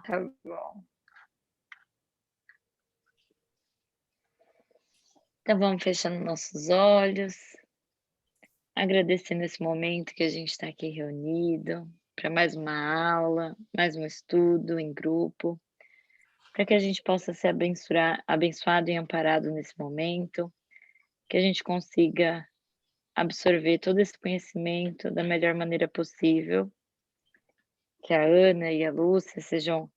Tá bom. Então vamos fechando nossos olhos, agradecendo esse momento que a gente está aqui reunido para mais uma aula, mais um estudo em grupo, para que a gente possa ser abençoado e amparado nesse momento, que a gente consiga absorver todo esse conhecimento da melhor maneira possível, que a Ana e a Lúcia sejam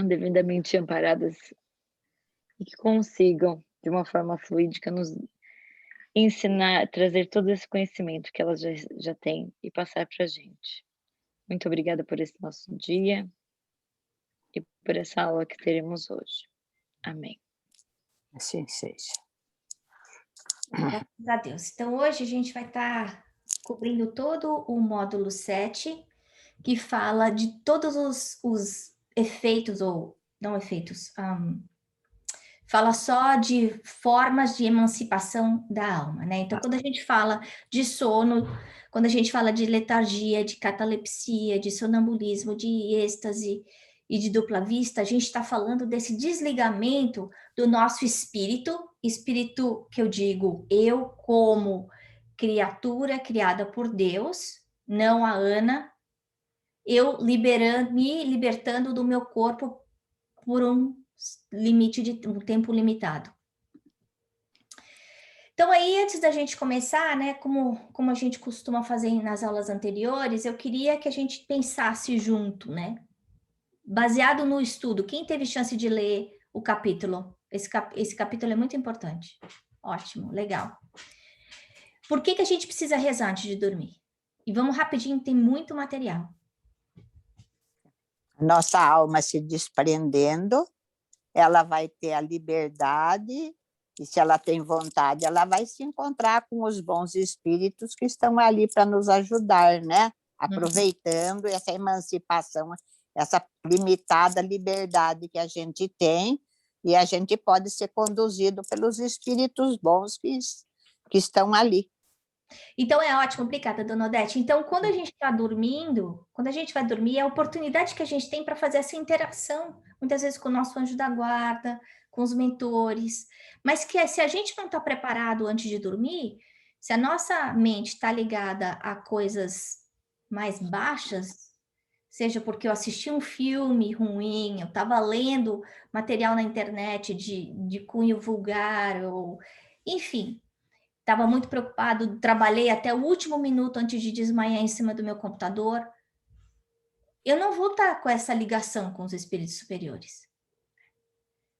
devidamente amparadas e que consigam, de uma forma fluídica, nos ensinar, trazer todo esse conhecimento que elas já têm e passar para a gente. Muito obrigada por esse nosso dia e por essa aula que teremos hoje. Amém. Assim seja. Graças a Deus. Então, hoje a gente vai estar cobrindo todo o módulo 7, que fala de todos os efeitos, ou não efeitos, fala só de formas de emancipação da alma, né? Então, quando a gente fala de sono, quando a gente fala de letargia, de catalepsia, de sonambulismo, de êxtase e de dupla vista, a gente está falando desse desligamento do nosso espírito que eu digo, eu como criatura criada por Deus, não a Ana, eu me libertando do meu corpo por um limite de um tempo limitado. Então, aí, antes da gente começar, né, como a gente costuma fazer nas aulas anteriores, eu queria que a gente pensasse junto, né? Baseado no estudo, quem teve chance de ler o capítulo? Esse capítulo é muito importante. Ótimo, legal. Por que a gente precisa rezar antes de dormir? E vamos rapidinho, tem muito material. Nossa alma se desprendendo, ela vai ter a liberdade, e se ela tem vontade, ela vai se encontrar com os bons espíritos que estão ali para nos ajudar, né? Aproveitando essa emancipação, essa limitada liberdade que a gente tem, e a gente pode ser conduzido pelos espíritos bons que estão ali. Então é ótimo, obrigada, dona Odete. Então, quando a gente está dormindo, quando a gente vai dormir, é a oportunidade que a gente tem para fazer essa interação, muitas vezes com o nosso anjo da guarda, com os mentores, mas que se a gente não está preparado antes de dormir, se a nossa mente está ligada a coisas mais baixas, seja porque eu assisti um filme ruim, eu estava lendo material na internet de cunho vulgar, ou enfim, estava muito preocupado, trabalhei até o último minuto antes de desmaiar em cima do meu computador. Eu não vou estar com essa ligação com os espíritos superiores.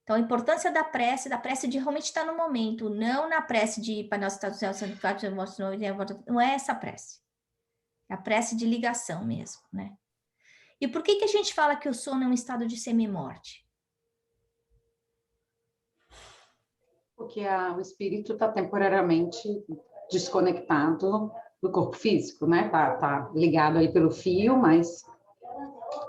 Então, a importância da prece de realmente estar no momento, não na prece de Pai Nosso que está no céu, santificado vosso nome, não é essa prece. É a prece de ligação mesmo, né? E por que a gente fala que o sono é um estado de semi-morte? Porque o espírito está temporariamente desconectado do corpo físico, né? Tá ligado aí pelo fio, mas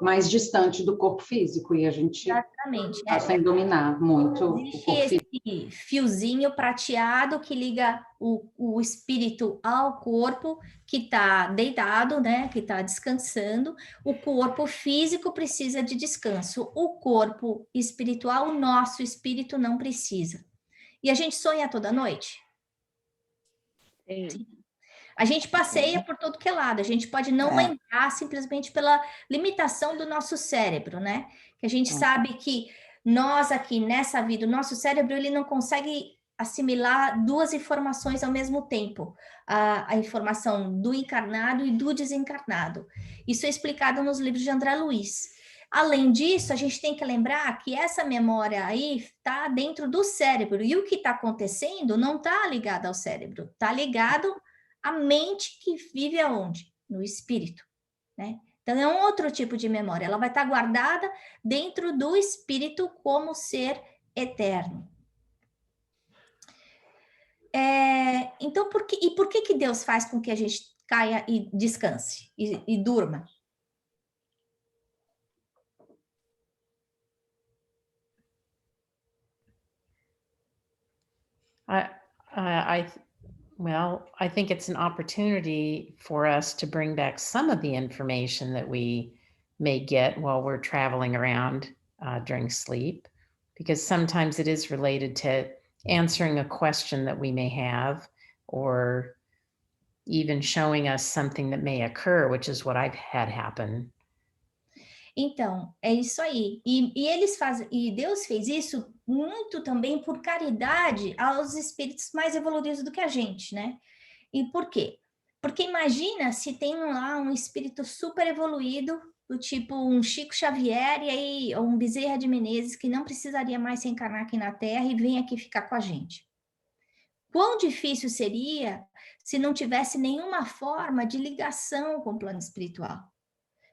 mais distante do corpo físico, e a gente está sem dominar muito o corpo físico. Existe esse fiozinho prateado que liga o espírito ao corpo, que está deitado, né? Que está descansando. O corpo físico precisa de descanso. O corpo espiritual, o nosso espírito não precisa. E a gente sonha toda noite? Sim. A gente passeia por todo que é lado, a gente pode não lembrar simplesmente pela limitação do nosso cérebro, né? Que a gente sabe que nós aqui nessa vida, o nosso cérebro, ele não consegue assimilar duas informações ao mesmo tempo, a informação do encarnado e do desencarnado. Isso é explicado nos livros de André Luiz. Além disso, a gente tem que lembrar que essa memória aí está dentro do cérebro, e o que está acontecendo não está ligado ao cérebro, está ligado a mente que vive aonde? No espírito, né? Então, é um outro tipo de memória. Ela vai estar guardada dentro do espírito como ser eterno. Então, por que Deus faz com que a gente caia e descanse e durma? I Well, I think it's an opportunity for us to bring back some of the information that we may get while we're traveling around during sleep, because sometimes it is related to answering a question that we may have, or even showing us something that may occur, which is what I've had happen. Então, é isso aí. E eles fazem, e Deus fez isso muito também por caridade aos espíritos mais evoluídos do que a gente, né? E por quê? Porque imagina se tem lá um espírito super evoluído, do tipo um Chico Xavier e aí, ou um Bezerra de Menezes, que não precisaria mais se encarnar aqui na Terra e vem aqui ficar com a gente. Quão difícil seria se não tivesse nenhuma forma de ligação com o plano espiritual?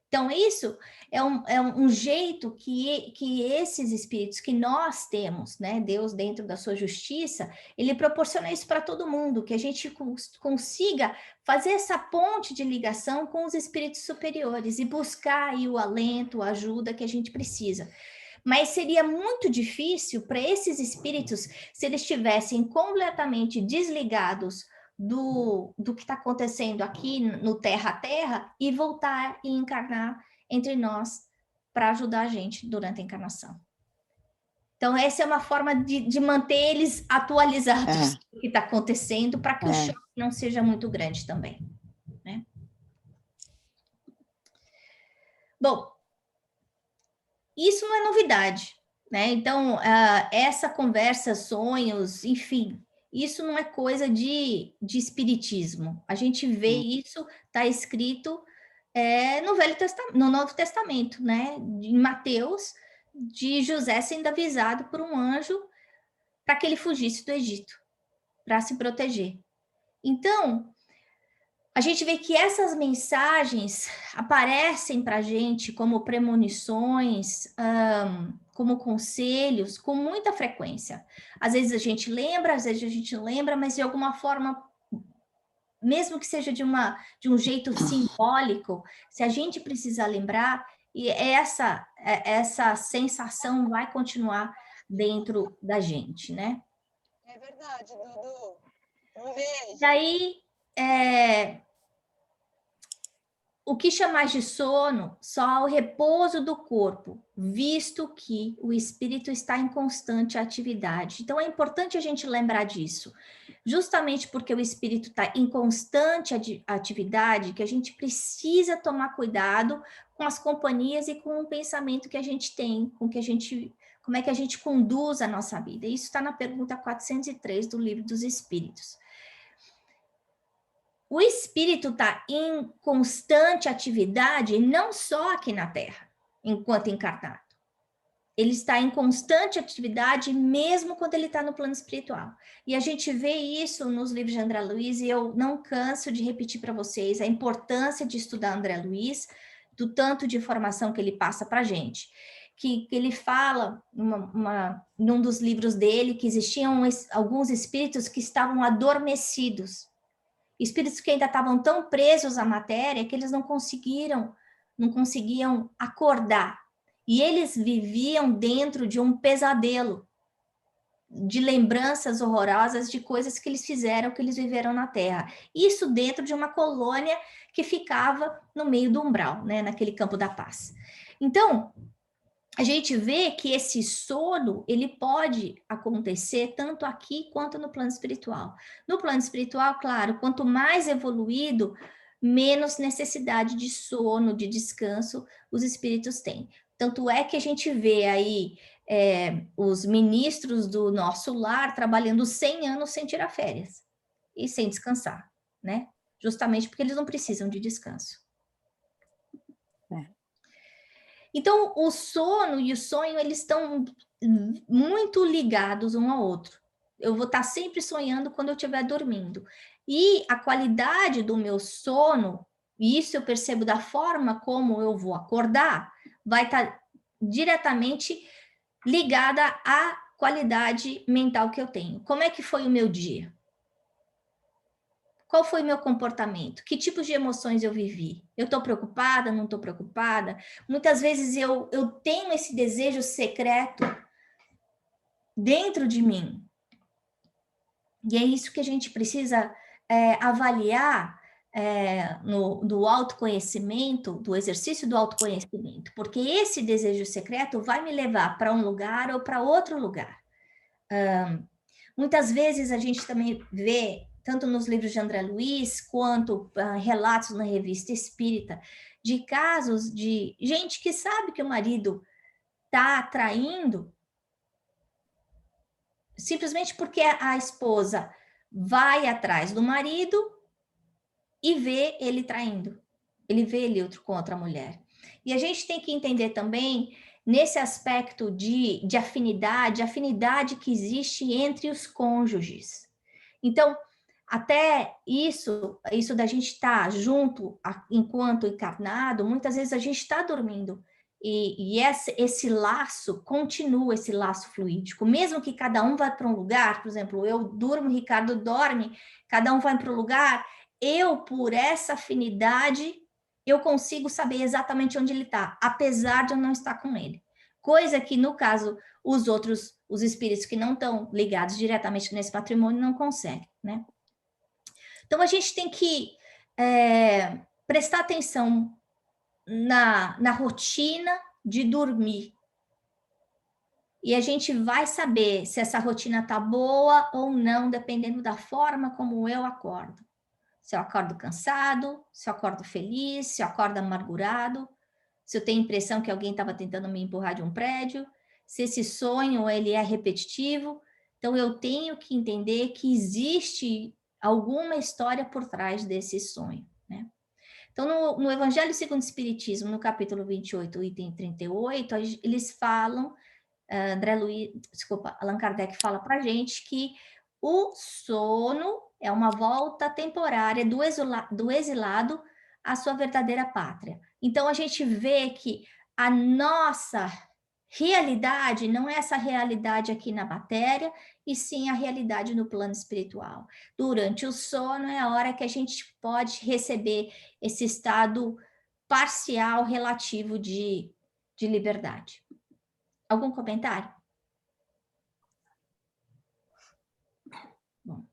Então, isso é um jeito que esses espíritos que nós temos, né? Deus, dentro da sua justiça, ele proporciona isso para todo mundo, que a gente consiga fazer essa ponte de ligação com os espíritos superiores e buscar aí o alento, a ajuda que a gente precisa. Mas seria muito difícil para esses espíritos, se eles estivessem completamente desligados do que está acontecendo aqui no Terra a Terra e voltar e encarnar entre nós para ajudar a gente durante a encarnação. Então, essa é uma forma de manter eles atualizados do que está acontecendo, para que o choque não seja muito grande também, né? Bom, isso não é novidade, né? Então, essa conversa, sonhos, enfim, isso não é coisa de espiritismo. A gente vê isso, está escrito no Novo Testamento, né? Em Mateus, de José sendo avisado por um anjo para que ele fugisse do Egito, para se proteger. Então, a gente vê que essas mensagens aparecem para a gente como premonições, como conselhos, com muita frequência. Às vezes a gente lembra, às vezes a gente não lembra, mas de alguma forma, mesmo que seja de um jeito simbólico, se a gente precisar lembrar, e essa sensação vai continuar dentro da gente, né? É verdade, Dudu. Um beijo. Daí, o que chamar de sono só o repouso do corpo, visto que o espírito está em constante atividade. Então, é importante a gente lembrar disso. Justamente porque o espírito está em constante atividade, que a gente precisa tomar cuidado com as companhias e com o pensamento que a gente tem, como é que a gente conduz a nossa vida. Isso está na pergunta 403 do Livro dos Espíritos. O espírito está em constante atividade, não só aqui na Terra, enquanto encarnado. Ele está em constante atividade mesmo quando ele está no plano espiritual. E a gente vê isso nos livros de André Luiz, e eu não canso de repetir para vocês a importância de estudar André Luiz, do tanto de informação que ele passa para a gente. Que ele fala, num dos livros dele, que existiam alguns espíritos que estavam adormecidos. Espíritos que ainda estavam tão presos à matéria que eles não conseguiam acordar. E eles viviam dentro de um pesadelo, de lembranças horrorosas de coisas que eles fizeram, que eles viveram na Terra. Isso dentro de uma colônia que ficava no meio do umbral, né, naquele campo da paz. Então, a gente vê que esse sono, ele pode acontecer tanto aqui quanto no plano espiritual. No plano espiritual, claro, quanto mais evoluído, menos necessidade de sono, de descanso os espíritos têm. Tanto é que a gente vê aí os ministros do nosso lar trabalhando 100 anos sem tirar férias e sem descansar, né? Justamente porque eles não precisam de descanso. Então, o sono e o sonho, eles estão muito ligados um ao outro. Eu vou estar sempre sonhando quando eu estiver dormindo. E a qualidade do meu sono, e isso eu percebo da forma como eu vou acordar, vai estar diretamente ligada à qualidade mental que eu tenho. Como é que foi o meu dia? Qual foi o meu comportamento? Que tipos de emoções eu vivi? Eu estou preocupada? Não estou preocupada? Muitas vezes eu tenho esse desejo secreto dentro de mim. E é isso que a gente precisa avaliar no autoconhecimento, do exercício do autoconhecimento, porque esse desejo secreto vai me levar para um lugar ou para outro lugar. Muitas vezes a gente também vê, tanto nos livros de André Luiz, quanto relatos na revista Espírita, de casos de gente que sabe que o marido está traindo, simplesmente porque a esposa vai atrás do marido e vê ele traindo. Ele vê ele com outra mulher. E a gente tem que entender também, nesse aspecto de afinidade que existe entre os cônjuges. Então, até isso da gente estar junto enquanto encarnado, muitas vezes a gente está dormindo. E esse laço continua, esse laço fluídico. Mesmo que cada um vá para um lugar, por exemplo, eu durmo, o Ricardo dorme, cada um vai para um lugar, por essa afinidade, eu consigo saber exatamente onde ele está, apesar de eu não estar com ele. Coisa que, no caso, os espíritos que não estão ligados diretamente nesse patrimônio não conseguem, né? Então, a gente tem que prestar atenção na rotina de dormir. E a gente vai saber se essa rotina está boa ou não, dependendo da forma como eu acordo. Se eu acordo cansado, se eu acordo feliz, se eu acordo amargurado, se eu tenho a impressão que alguém estava tentando me empurrar de um prédio, se esse sonho ele é repetitivo. Então, eu tenho que entender que existe alguma história por trás desse sonho, né? Então, no Evangelho segundo o Espiritismo, no capítulo 28, item 38, eles falam, Allan Kardec fala para a gente que o sono é uma volta temporária do exilado à sua verdadeira pátria. Então, a gente vê que a nossa realidade não é essa realidade aqui na matéria, e sim a realidade no plano espiritual. Durante o sono é a hora que a gente pode receber esse estado parcial relativo de liberdade. Algum comentário? Bom.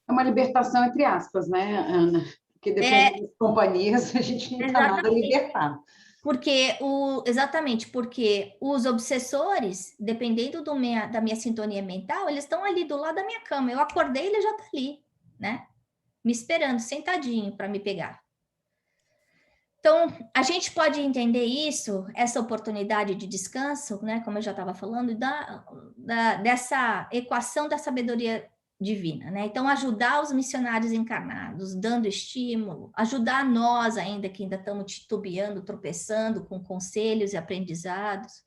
É uma libertação entre aspas, né, Ana? Porque depende das companhias, a gente não está nada libertado. Porque exatamente, porque os obsessores, dependendo da minha sintonia mental, eles estão ali do lado da minha cama. Eu acordei, ele já está ali, né? Me esperando, sentadinho, para me pegar. Então, a gente pode entender isso, essa oportunidade de descanso, né? Como eu já estava falando, dessa equação da sabedoria divina, né? Então, ajudar os missionários encarnados, dando estímulo, ajudar nós ainda, que ainda estamos titubeando, tropeçando com conselhos e aprendizados.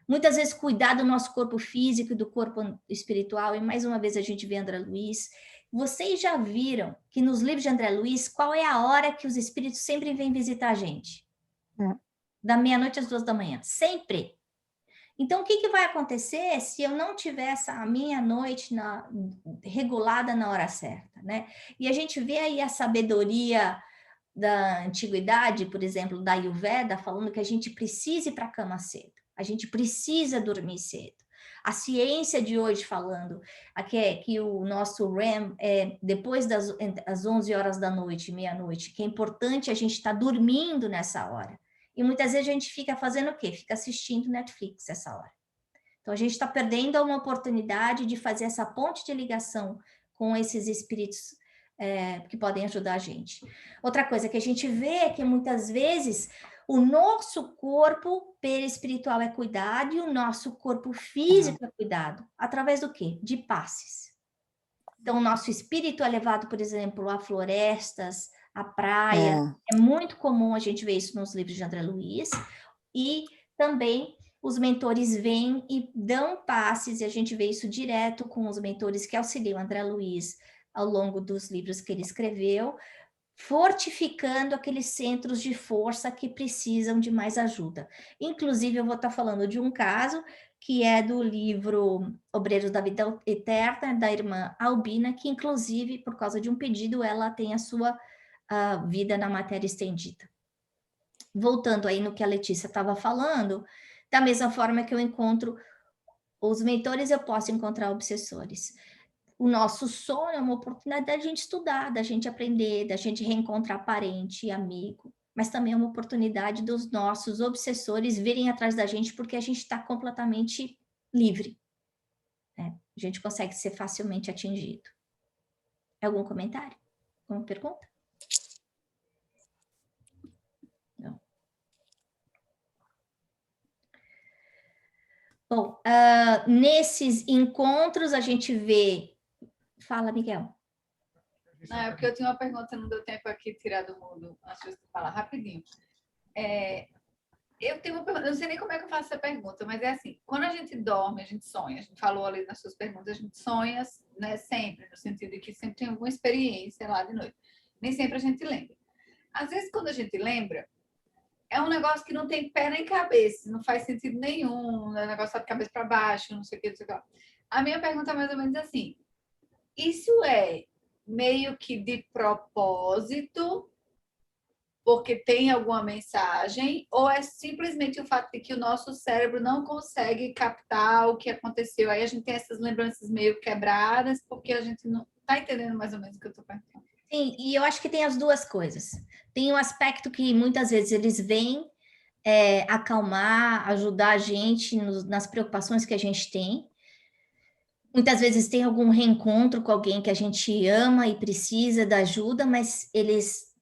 Muitas vezes cuidar do nosso corpo físico e do corpo espiritual, e mais uma vez a gente vê André Luiz. Vocês já viram que nos livros de André Luiz, qual é a hora que os espíritos sempre vêm visitar a gente? Da meia-noite às 2 da manhã, sempre. Então, o que vai acontecer se eu não tiver a minha noite regulada na hora certa, né? E a gente vê aí a sabedoria da antiguidade, por exemplo, da Ayurveda, falando que a gente precisa ir para a cama cedo, a gente precisa dormir cedo. A ciência de hoje falando que o nosso REM é depois das 11 horas da noite, meia-noite, que é importante a gente estar dormindo nessa hora. E muitas vezes a gente fica fazendo o quê? Fica assistindo Netflix essa hora. Então, a gente está perdendo uma oportunidade de fazer essa ponte de ligação com esses espíritos que podem ajudar a gente. Outra coisa que a gente vê é que muitas vezes o nosso corpo perispiritual é cuidado e o nosso corpo físico é cuidado. Através do quê? De passes. Então, o nosso espírito é levado, por exemplo, a florestas, a praia. É muito comum a gente ver isso nos livros de André Luiz. E também os mentores vêm e dão passes, e a gente vê isso direto com os mentores que auxiliam André Luiz ao longo dos livros que ele escreveu, fortificando aqueles centros de força que precisam de mais ajuda. Inclusive, eu vou estar falando de um caso que é do livro Obreiros da Vida Eterna, da irmã Albina, que inclusive, por causa de um pedido, ela tem a sua vida na matéria estendida. Voltando aí no que a Letícia estava falando, da mesma forma que eu encontro os mentores, eu posso encontrar obsessores. o nosso sono é uma oportunidade da gente estudar, da gente aprender, da gente reencontrar parente e amigo, mas também é uma oportunidade dos nossos obsessores virem atrás da gente porque a gente está completamente livre, né? A gente consegue ser facilmente atingido. Algum comentário? Alguma pergunta? Não. Bom, nesses encontros a gente vê... Fala, Miguel. Não, é porque eu tinha uma pergunta, não deu tempo aqui de tirar do mundo, antes de falar rapidinho. Eu tenho uma pergunta, eu não sei nem como é que eu faço essa pergunta, mas é assim, quando a gente dorme, a gente sonha, a gente falou ali nas suas perguntas, a gente sonha, né, sempre, no sentido de que sempre tem alguma experiência lá de noite. Nem sempre a gente lembra. Às vezes, quando a gente lembra, é um negócio que não tem pé nem cabeça, não faz sentido nenhum, é um negócio de cabeça para baixo, não sei o que, não sei o que. A minha pergunta é mais ou menos assim, isso é meio que de propósito, porque tem alguma mensagem, ou é simplesmente o fato de que o nosso cérebro não consegue captar o que aconteceu? Aí a gente tem essas lembranças meio quebradas, porque a gente não está entendendo mais ou menos o que eu estou perguntando. Sim, e eu acho que tem as duas coisas. Tem um aspecto que muitas vezes eles vêm acalmar, ajudar a gente nas preocupações que a gente tem. Muitas vezes tem algum reencontro com alguém que a gente ama e precisa da ajuda, mas eles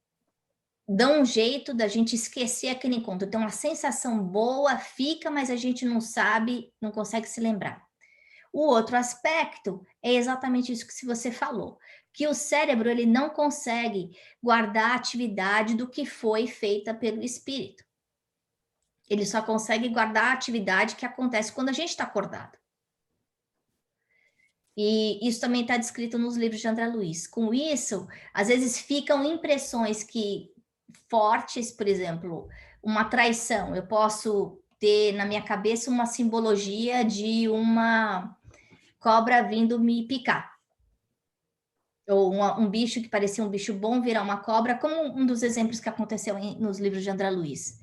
dão um jeito da gente esquecer aquele encontro. Então, a sensação boa fica, mas a gente não sabe, não consegue se lembrar. O outro aspecto é exatamente isso que você falou, que o cérebro ele não consegue guardar a atividade do que foi feita pelo espírito. Ele só consegue guardar a atividade que acontece quando a gente está acordado. E isso também está descrito nos livros de André Luiz. Com isso, às vezes ficam impressões fortes, por exemplo, uma traição. Eu posso ter na minha cabeça uma simbologia de uma cobra vindo me picar. Ou um bicho que parecia um bicho bom virar uma cobra, como um dos exemplos que aconteceu nos livros de André Luiz.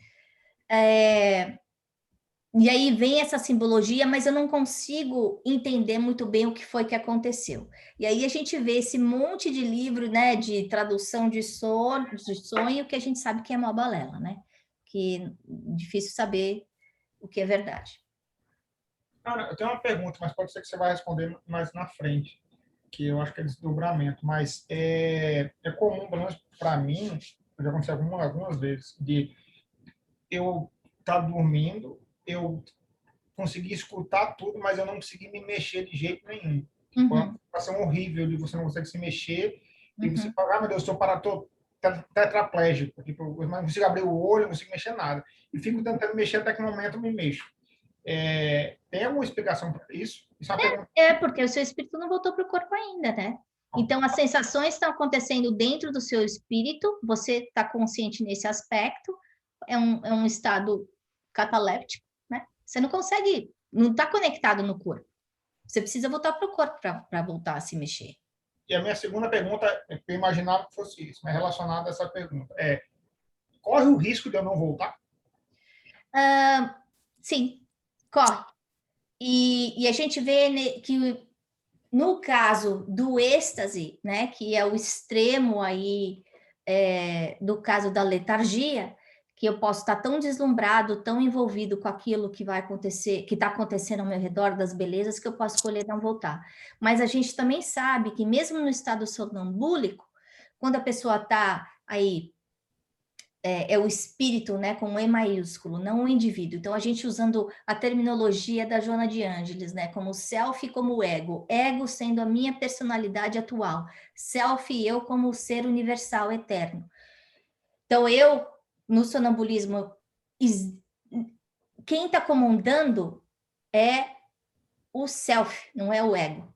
E aí vem essa simbologia, mas eu não consigo entender muito bem o que foi que aconteceu. E aí a gente vê esse monte de livro, né, de tradução de sonho, que a gente sabe que é uma balela, né? Que é difícil saber o que é verdade. Cara, eu tenho uma pergunta, mas pode ser que você vai responder mais na frente, que eu acho que é desdobramento, mas é comum, pelo menos para mim, já aconteceu algumas vezes, de eu estar dormindo, eu consegui escutar tudo, mas eu não consegui me mexer de jeito nenhum. Uhum. Uma situação horrível de você não consegue se mexer, e você fala, meu Deus, eu estou tetraplégico, tipo, eu não consigo abrir o olho, não consigo mexer nada. E fico tentando mexer até que no momento eu me mexo. Tem alguma explicação para isso? Porque o seu espírito não voltou para o corpo ainda, né? Então, as sensações estão acontecendo dentro do seu espírito, você está consciente nesse aspecto, é um estado cataléptico, né? Você não consegue, não está conectado no corpo. Você precisa voltar para o corpo para voltar a se mexer. E a minha segunda pergunta, eu imaginava que fosse isso, mas relacionada a essa pergunta, corre o risco de eu não voltar? Sim, corre. E a gente vê que no caso do êxtase, né, que é o extremo aí do caso da letargia, que eu posso estar tão deslumbrado, tão envolvido com aquilo que vai acontecer, que está acontecendo ao meu redor, das belezas, que eu posso escolher não voltar. Mas a gente também sabe que mesmo no estado sonambúlico, quando a pessoa está aí, é o espírito, né, com um E maiúsculo, não o indivíduo. Então, a gente usando a terminologia da Joana de Ângeles, né, como self e como ego. Ego sendo a minha personalidade atual. Self e eu como ser universal, eterno. Então, eu, no sonambulismo, quem está comandando é o self, não é o ego.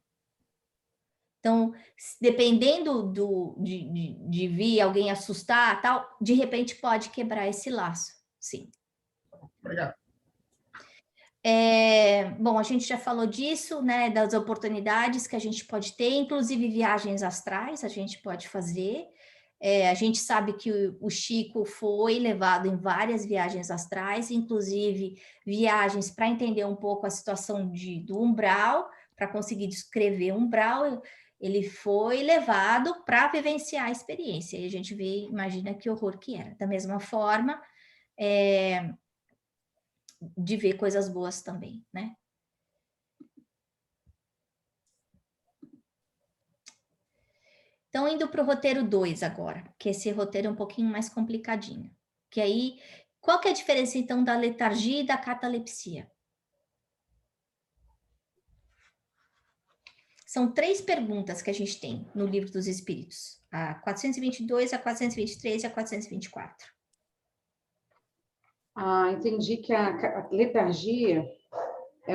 Então, dependendo de vir alguém assustar, tal, de repente pode quebrar esse laço, sim. Obrigado. Bom, a gente já falou disso, né, das oportunidades que a gente pode ter, inclusive viagens astrais a gente pode fazer. A gente sabe que o Chico foi levado em várias viagens astrais, inclusive viagens para entender um pouco a situação do umbral, para conseguir descrever umbral. Ele foi levado para vivenciar a experiência. E a gente vê, imagina que horror que era. Da mesma forma, de ver coisas boas também, né? Então, indo para o roteiro 2 agora, que esse roteiro é um pouquinho mais complicadinho. Que aí, qual que é a diferença, então, da letargia e da catalepsia? São 3 perguntas que a gente tem no Livro dos Espíritos. A 422, a 423 e a 424. Entendi que a letargia é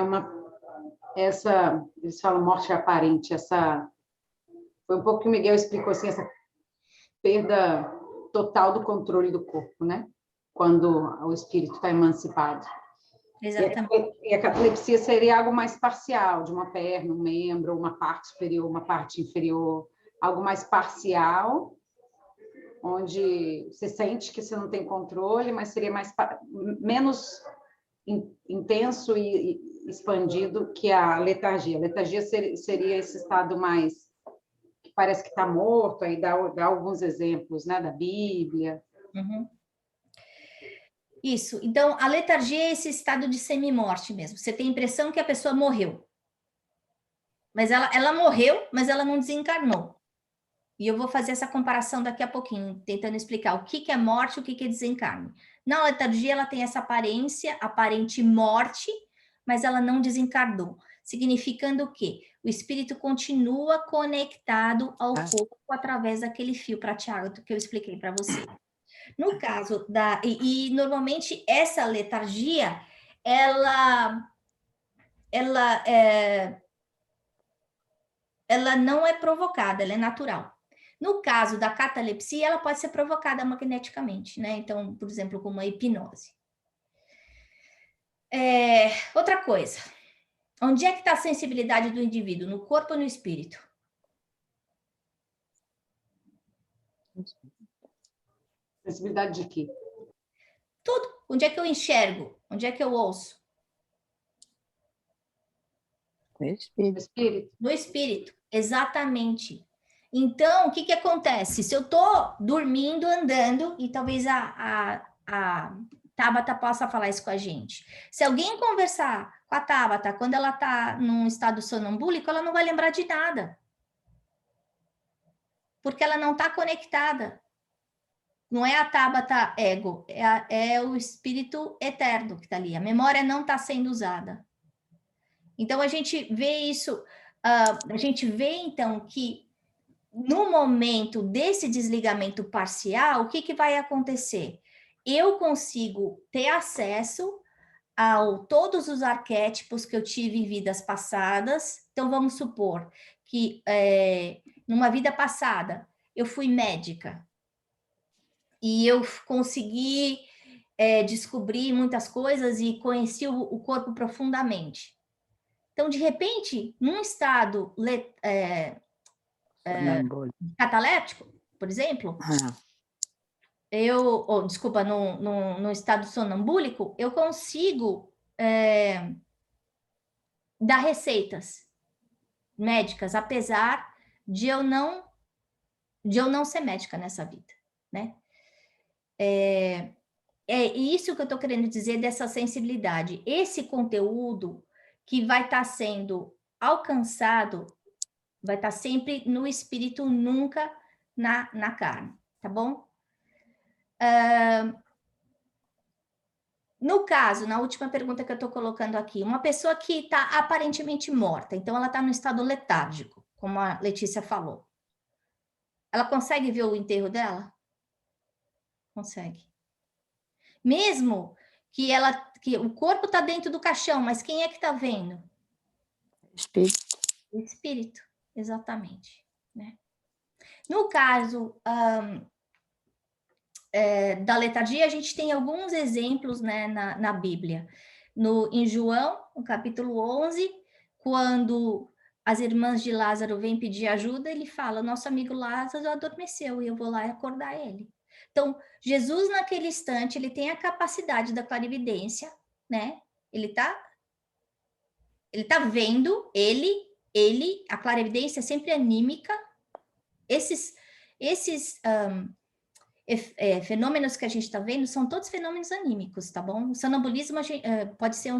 eles falam morte aparente, foi um pouco que o Miguel explicou, assim, essa perda total do controle do corpo, né? Quando o espírito está emancipado. Exatamente. E a catalepsia seria algo mais parcial, de uma perna, um membro, uma parte superior, uma parte inferior, algo mais parcial, onde você sente que você não tem controle, mas seria menos intenso e expandido que a letargia. A letargia seria esse estado mais que parece que está morto, aí dá alguns exemplos, né, da Bíblia. Uhum. Isso. Então, a letargia é esse estado de semi-morte mesmo. Você tem a impressão que a pessoa morreu. Mas ela morreu, mas ela não desencarnou. E eu vou fazer essa comparação daqui a pouquinho, tentando explicar o que é morte e o que é desencarne. Na letargia, ela tem essa aparente morte, mas ela não desencarnou. Significando o quê? O espírito continua conectado ao corpo através daquele fio prateado que eu expliquei para você. No caso e normalmente essa letargia, ela não é provocada, ela é natural. No caso da catalepsia, ela pode ser provocada magneticamente, né? Então, por exemplo, com uma hipnose. Outra coisa, onde é que está a sensibilidade do indivíduo? No corpo ou no espírito? Sensibilidade de quê? Tudo. Onde é que eu enxergo? Onde é que eu ouço? No espírito. No espírito, exatamente. Então, o que acontece? Se eu estou dormindo, andando, e talvez a Tabata possa falar isso com a gente. Se alguém conversar com a Tabata quando ela está num estado sonambúlico, ela não vai lembrar de nada. Porque ela não está conectada. Não é a Tabata ego, é o espírito eterno que está ali. A memória não está sendo usada. Então, a gente vê isso, a gente vê, então, que no momento desse desligamento parcial, o que vai acontecer? Eu consigo ter acesso a todos os arquétipos que eu tive em vidas passadas. Então, vamos supor que numa vida passada eu fui médica e eu consegui descobrir muitas coisas e conheci o corpo profundamente. Então, de repente, num estado cataléptico, por exemplo, no estado sonambúlico, eu consigo dar receitas médicas, apesar de eu não ser médica nessa vida, né? É isso que eu estou querendo dizer dessa sensibilidade. Esse conteúdo que vai estar sendo alcançado vai estar sempre no espírito, nunca na carne, tá bom? No caso, na última pergunta que eu estou colocando aqui, uma pessoa que está aparentemente morta, então ela está no estado letárgico, como a Letícia falou. Ela consegue ver o enterro dela? Consegue. Mesmo que o corpo está dentro do caixão, mas quem é que está vendo? Espírito. O espírito, exatamente, né? No caso da letargia, a gente tem alguns exemplos, né, na Bíblia. Em João, no capítulo 11, quando as irmãs de Lázaro vêm pedir ajuda, ele fala, nosso amigo Lázaro adormeceu e eu vou lá acordar ele. Então, Jesus, naquele instante, ele tem a capacidade da clarividência, né? Ele tá vendo ele a clarividência é sempre anímica. Esses fenômenos que a gente está vendo são todos fenômenos anímicos, tá bom? O sonambulismo pode ser um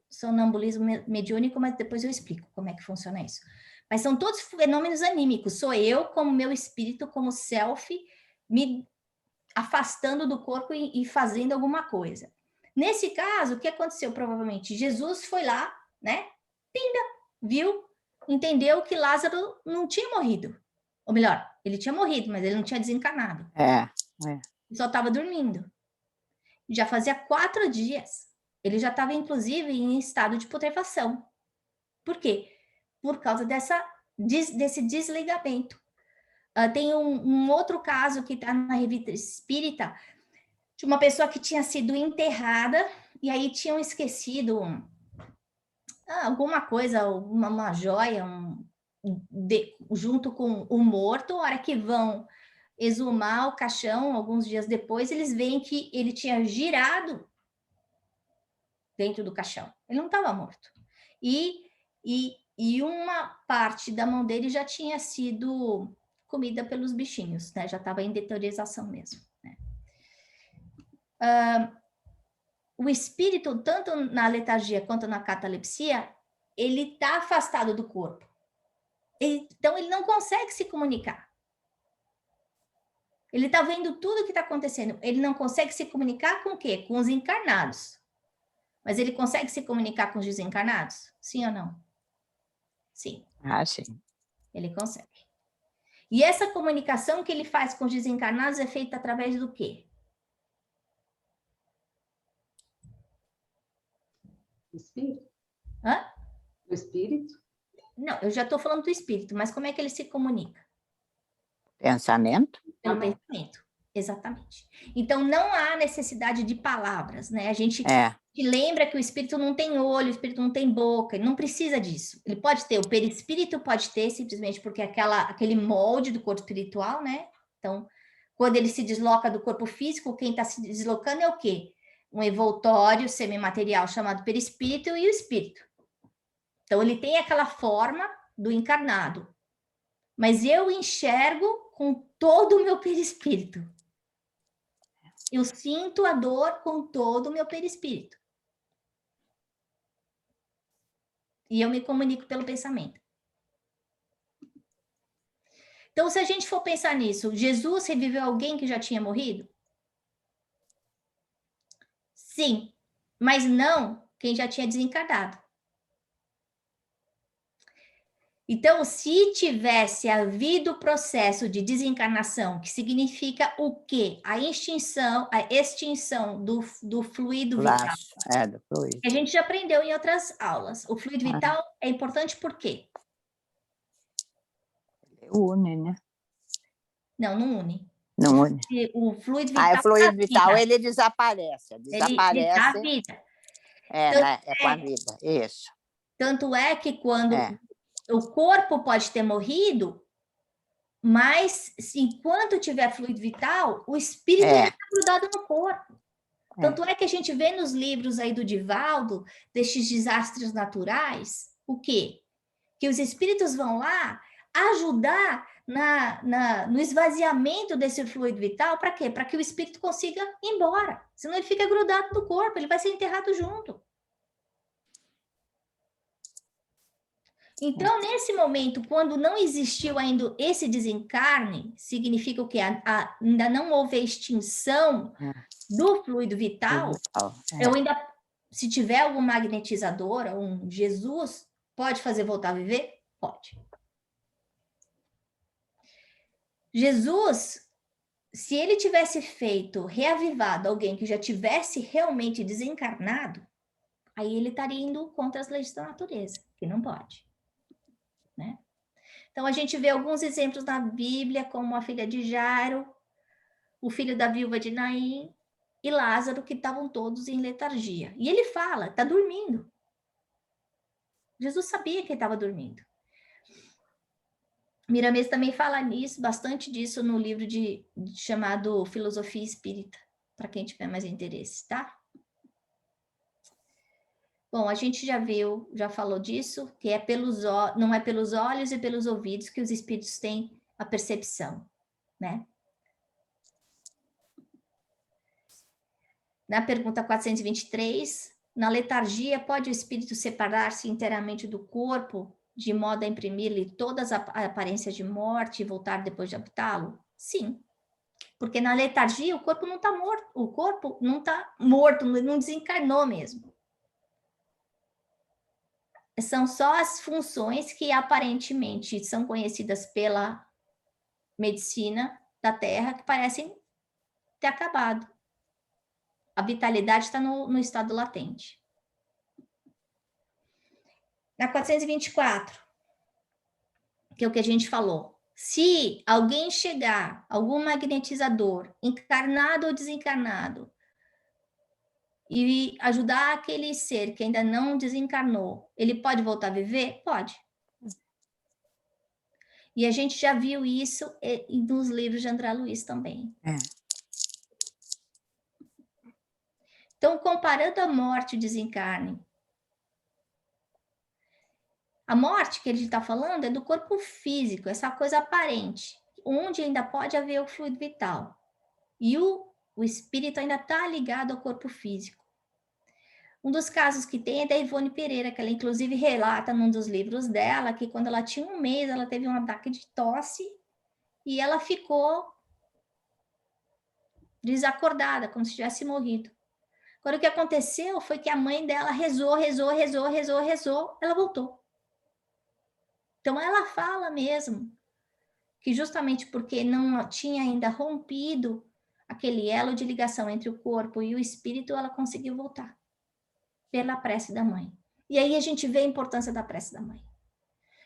sonambulismo mediúnico, mas depois eu explico como é que funciona isso. Mas são todos fenômenos anímicos. Sou eu, como meu espírito, como self, me afastando do corpo e fazendo alguma coisa. Nesse caso, o que aconteceu? Provavelmente Jesus foi lá, né? Pinda, viu, entendeu que Lázaro não tinha morrido. Ou melhor, ele tinha morrido, mas ele não tinha desencarnado. Ele só estava dormindo. Já fazia 4 dias. Ele já estava, inclusive, em estado de putrefação. Por quê? Por causa desse desligamento. Tem um outro caso que está na revista Espírita, de uma pessoa que tinha sido enterrada, e aí tinham esquecido alguma coisa, uma joia, junto com o morto. A hora que vão exumar o caixão, alguns dias depois, eles veem que ele tinha girado dentro do caixão. Ele não estava morto. E uma parte da mão dele já tinha sido comida pelos bichinhos, né? Já estava em deteriorização mesmo, né? O espírito, tanto na letargia quanto na catalepsia, ele está afastado do corpo. Então, ele não consegue se comunicar. Ele está vendo tudo o que está acontecendo. Ele não consegue se comunicar com o quê? Com os encarnados. Mas ele consegue se comunicar com os desencarnados? Sim ou não? Sim. Sim. Ele consegue. E essa comunicação que ele faz com os desencarnados é feita através do quê? Espírito? Hã? Do espírito? Não, eu já estou falando do espírito, mas como é que ele se comunica? Pensamento? Pelo pensamento, exatamente. Então, não há necessidade de palavras, né? A gente lembra que o espírito não tem olho, o espírito não tem boca, ele não precisa disso. Ele pode ter, o perispírito pode ter, simplesmente porque é aquele molde do corpo espiritual, né? Então, quando ele se desloca do corpo físico, quem está se deslocando é o quê? Um envoltório semimaterial chamado perispírito e o espírito. Então, ele tem aquela forma do encarnado. Mas eu enxergo com todo o meu perispírito. Eu sinto a dor com todo o meu perispírito. E eu me comunico pelo pensamento. Então, se a gente for pensar nisso, Jesus reviveu alguém que já tinha morrido? Sim, mas não quem já tinha desencarnado. Então, se tivesse havido o processo de desencarnação, que significa o quê? A extinção do fluido vital. Do fluido. A gente já aprendeu em outras aulas. O fluido vital é importante por quê? Une, né? Não une. Não une. O fluido vital. O fluido vital, ele desaparece. Desaparece. Ele dá vida. É com a vida, isso. Tanto é que quando o corpo pode ter morrido, mas enquanto tiver fluido vital, o espírito está grudado no corpo. Tanto é que a gente vê nos livros aí do Divaldo, destes desastres naturais, o quê? Que os espíritos vão lá ajudar no esvaziamento desse fluido vital, para quê? Para que o espírito consiga ir embora. Senão ele fica grudado no corpo, ele vai ser enterrado junto. Então, nesse momento, quando não existiu ainda esse desencarne, significa o quê? Ainda não houve a extinção do fluido vital. Eu ainda, se tiver algum magnetizador, um Jesus, pode fazer voltar a viver? Pode. Jesus, se ele tivesse reavivado alguém que já tivesse realmente desencarnado, aí ele estaria indo contra as leis da natureza, que não pode. Né? Então, a gente vê alguns exemplos na Bíblia, como a filha de Jairo, o filho da viúva de Naim e Lázaro, que estavam todos em letargia. E ele fala, está dormindo. Jesus sabia que ele estava dormindo. Miramês também fala bastante disso no livro chamado Filosofia Espírita, para quem tiver mais interesse, tá? Bom, a gente já viu, já falou disso, que é não é pelos olhos e pelos ouvidos que os espíritos têm a percepção, né? Na pergunta 423, na letargia, pode o espírito separar-se inteiramente do corpo, de modo a imprimir-lhe todas as aparências de morte e voltar depois de habitá-lo? Sim, porque na letargia o corpo não está morto, o corpo não está morto, não desencarnou mesmo. São só as funções que aparentemente são conhecidas pela medicina da Terra que parecem ter acabado. A vitalidade está no estado latente. Na 424, que é o que a gente falou. Se alguém chegar, algum magnetizador, encarnado ou desencarnado, e ajudar aquele ser que ainda não desencarnou, ele pode voltar a viver? Pode. E a gente já viu isso nos livros de André Luiz também. Então, comparando a morte e o desencarne, a morte que ele está falando é do corpo físico, essa coisa aparente, onde ainda pode haver o fluido vital. E o espírito ainda está ligado ao corpo físico. Um dos casos que tem é da Ivone Pereira, que ela inclusive relata num dos livros dela, que quando ela tinha 1 mês, ela teve um ataque de tosse e ela ficou desacordada, como se tivesse morrido. Agora, o que aconteceu foi que a mãe dela rezou, ela voltou. Então, ela fala mesmo que justamente porque não tinha ainda rompido aquele elo de ligação entre o corpo e o espírito, ela conseguiu voltar pela prece da mãe. E aí a gente vê a importância da prece da mãe.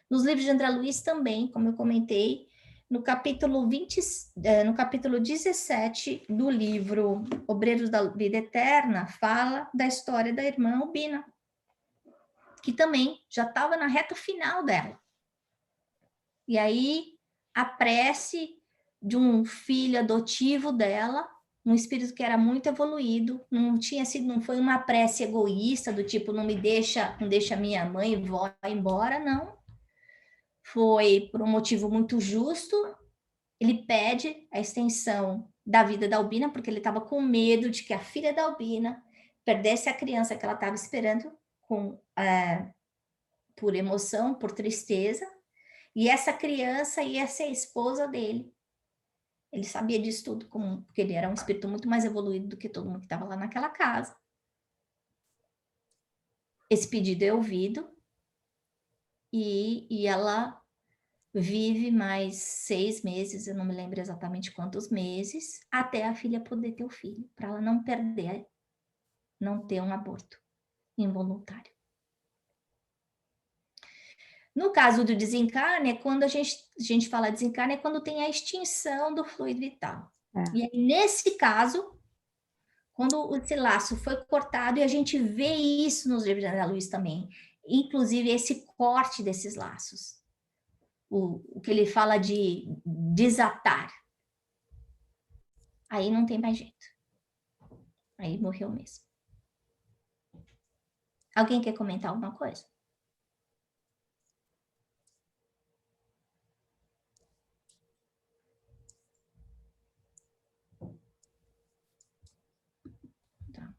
Nos livros de André Luiz também, como eu comentei, no capítulo 17 do livro Obreiros da Vida Eterna, fala da história da irmã Albina, que também já estava na reta final dela. E aí, a prece de um filho adotivo dela, um espírito que era muito evoluído, não foi uma prece egoísta, do tipo, não deixa minha mãe e vó embora, não. Foi por um motivo muito justo. Ele pede a extensão da vida da Albina, porque ele estava com medo de que a filha da Albina perdesse a criança que ela estava esperando por emoção, por tristeza, e essa criança ia ser a esposa dele. Ele sabia disso tudo, porque ele era um espírito muito mais evoluído do que todo mundo que estava lá naquela casa. Esse pedido é ouvido e ela vive mais 6 meses, eu não me lembro exatamente quantos meses, até a filha poder ter o filho, para ela não perder, não ter um aborto involuntário. No caso do desencarne, é quando a gente fala desencarne, é quando tem a extinção do fluido vital. E aí, nesse caso, quando esse laço foi cortado, e a gente vê isso nos livros de André Luiz também, inclusive esse corte desses laços. O que ele fala de desatar. Aí não tem mais jeito. Aí morreu mesmo. Alguém quer comentar alguma coisa? Tá.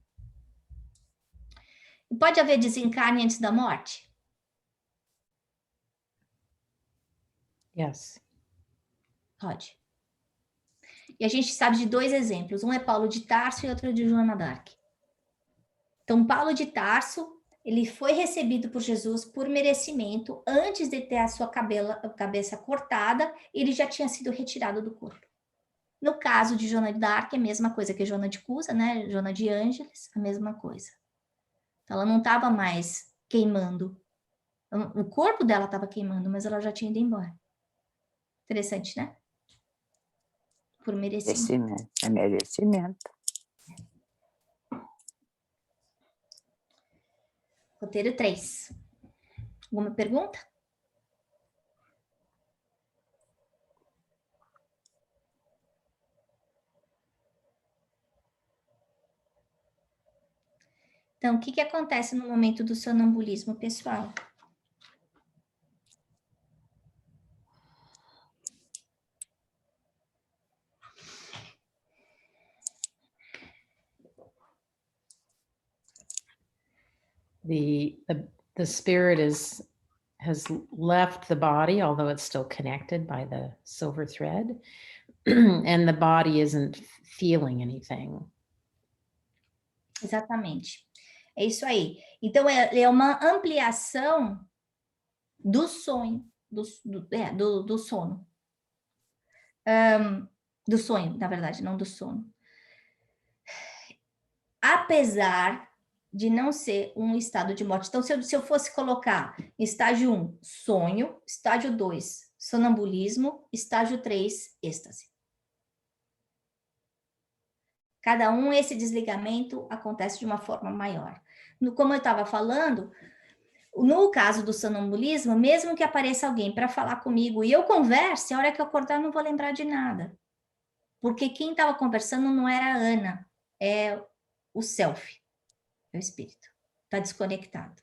Pode haver desencarne antes da morte? Yes. Pode. E a gente sabe de 2 exemplos. Um é Paulo de Tarso e outro é de Joana d'Arc. Então, Paulo de Tarso, ele foi recebido por Jesus por merecimento. Antes de ter a sua cabeça cortada, ele já tinha sido retirado do corpo. No caso de Joana d'Arc, é a mesma coisa que Joana de Cusa, né? Joana de Ângeles, a mesma coisa. Então, ela não estava mais queimando. O corpo dela estava queimando, mas ela já tinha ido embora. Interessante, né? Por merecimento. É merecimento. Roteiro 3. Alguma pergunta? Então, o que acontece no momento do sonambulismo, pessoal? The spirit has left the body, although it's still connected by the silver thread, and the body isn't feeling anything. Exatamente. É isso aí. Então, é uma ampliação do sonho, do sono. Do sonho, na verdade, não do sono. Apesar de não ser um estado de morte. Então, se eu fosse colocar estágio 1, sonho, estágio 2, sonambulismo, estágio 3, êxtase. Cada um, esse desligamento acontece de uma forma maior. Como eu estava falando, no caso do sonambulismo, mesmo que apareça alguém para falar comigo e eu converse, a hora que eu acordar eu não vou lembrar de nada. Porque quem estava conversando não era a Ana, é o self, é o espírito. Está desconectado.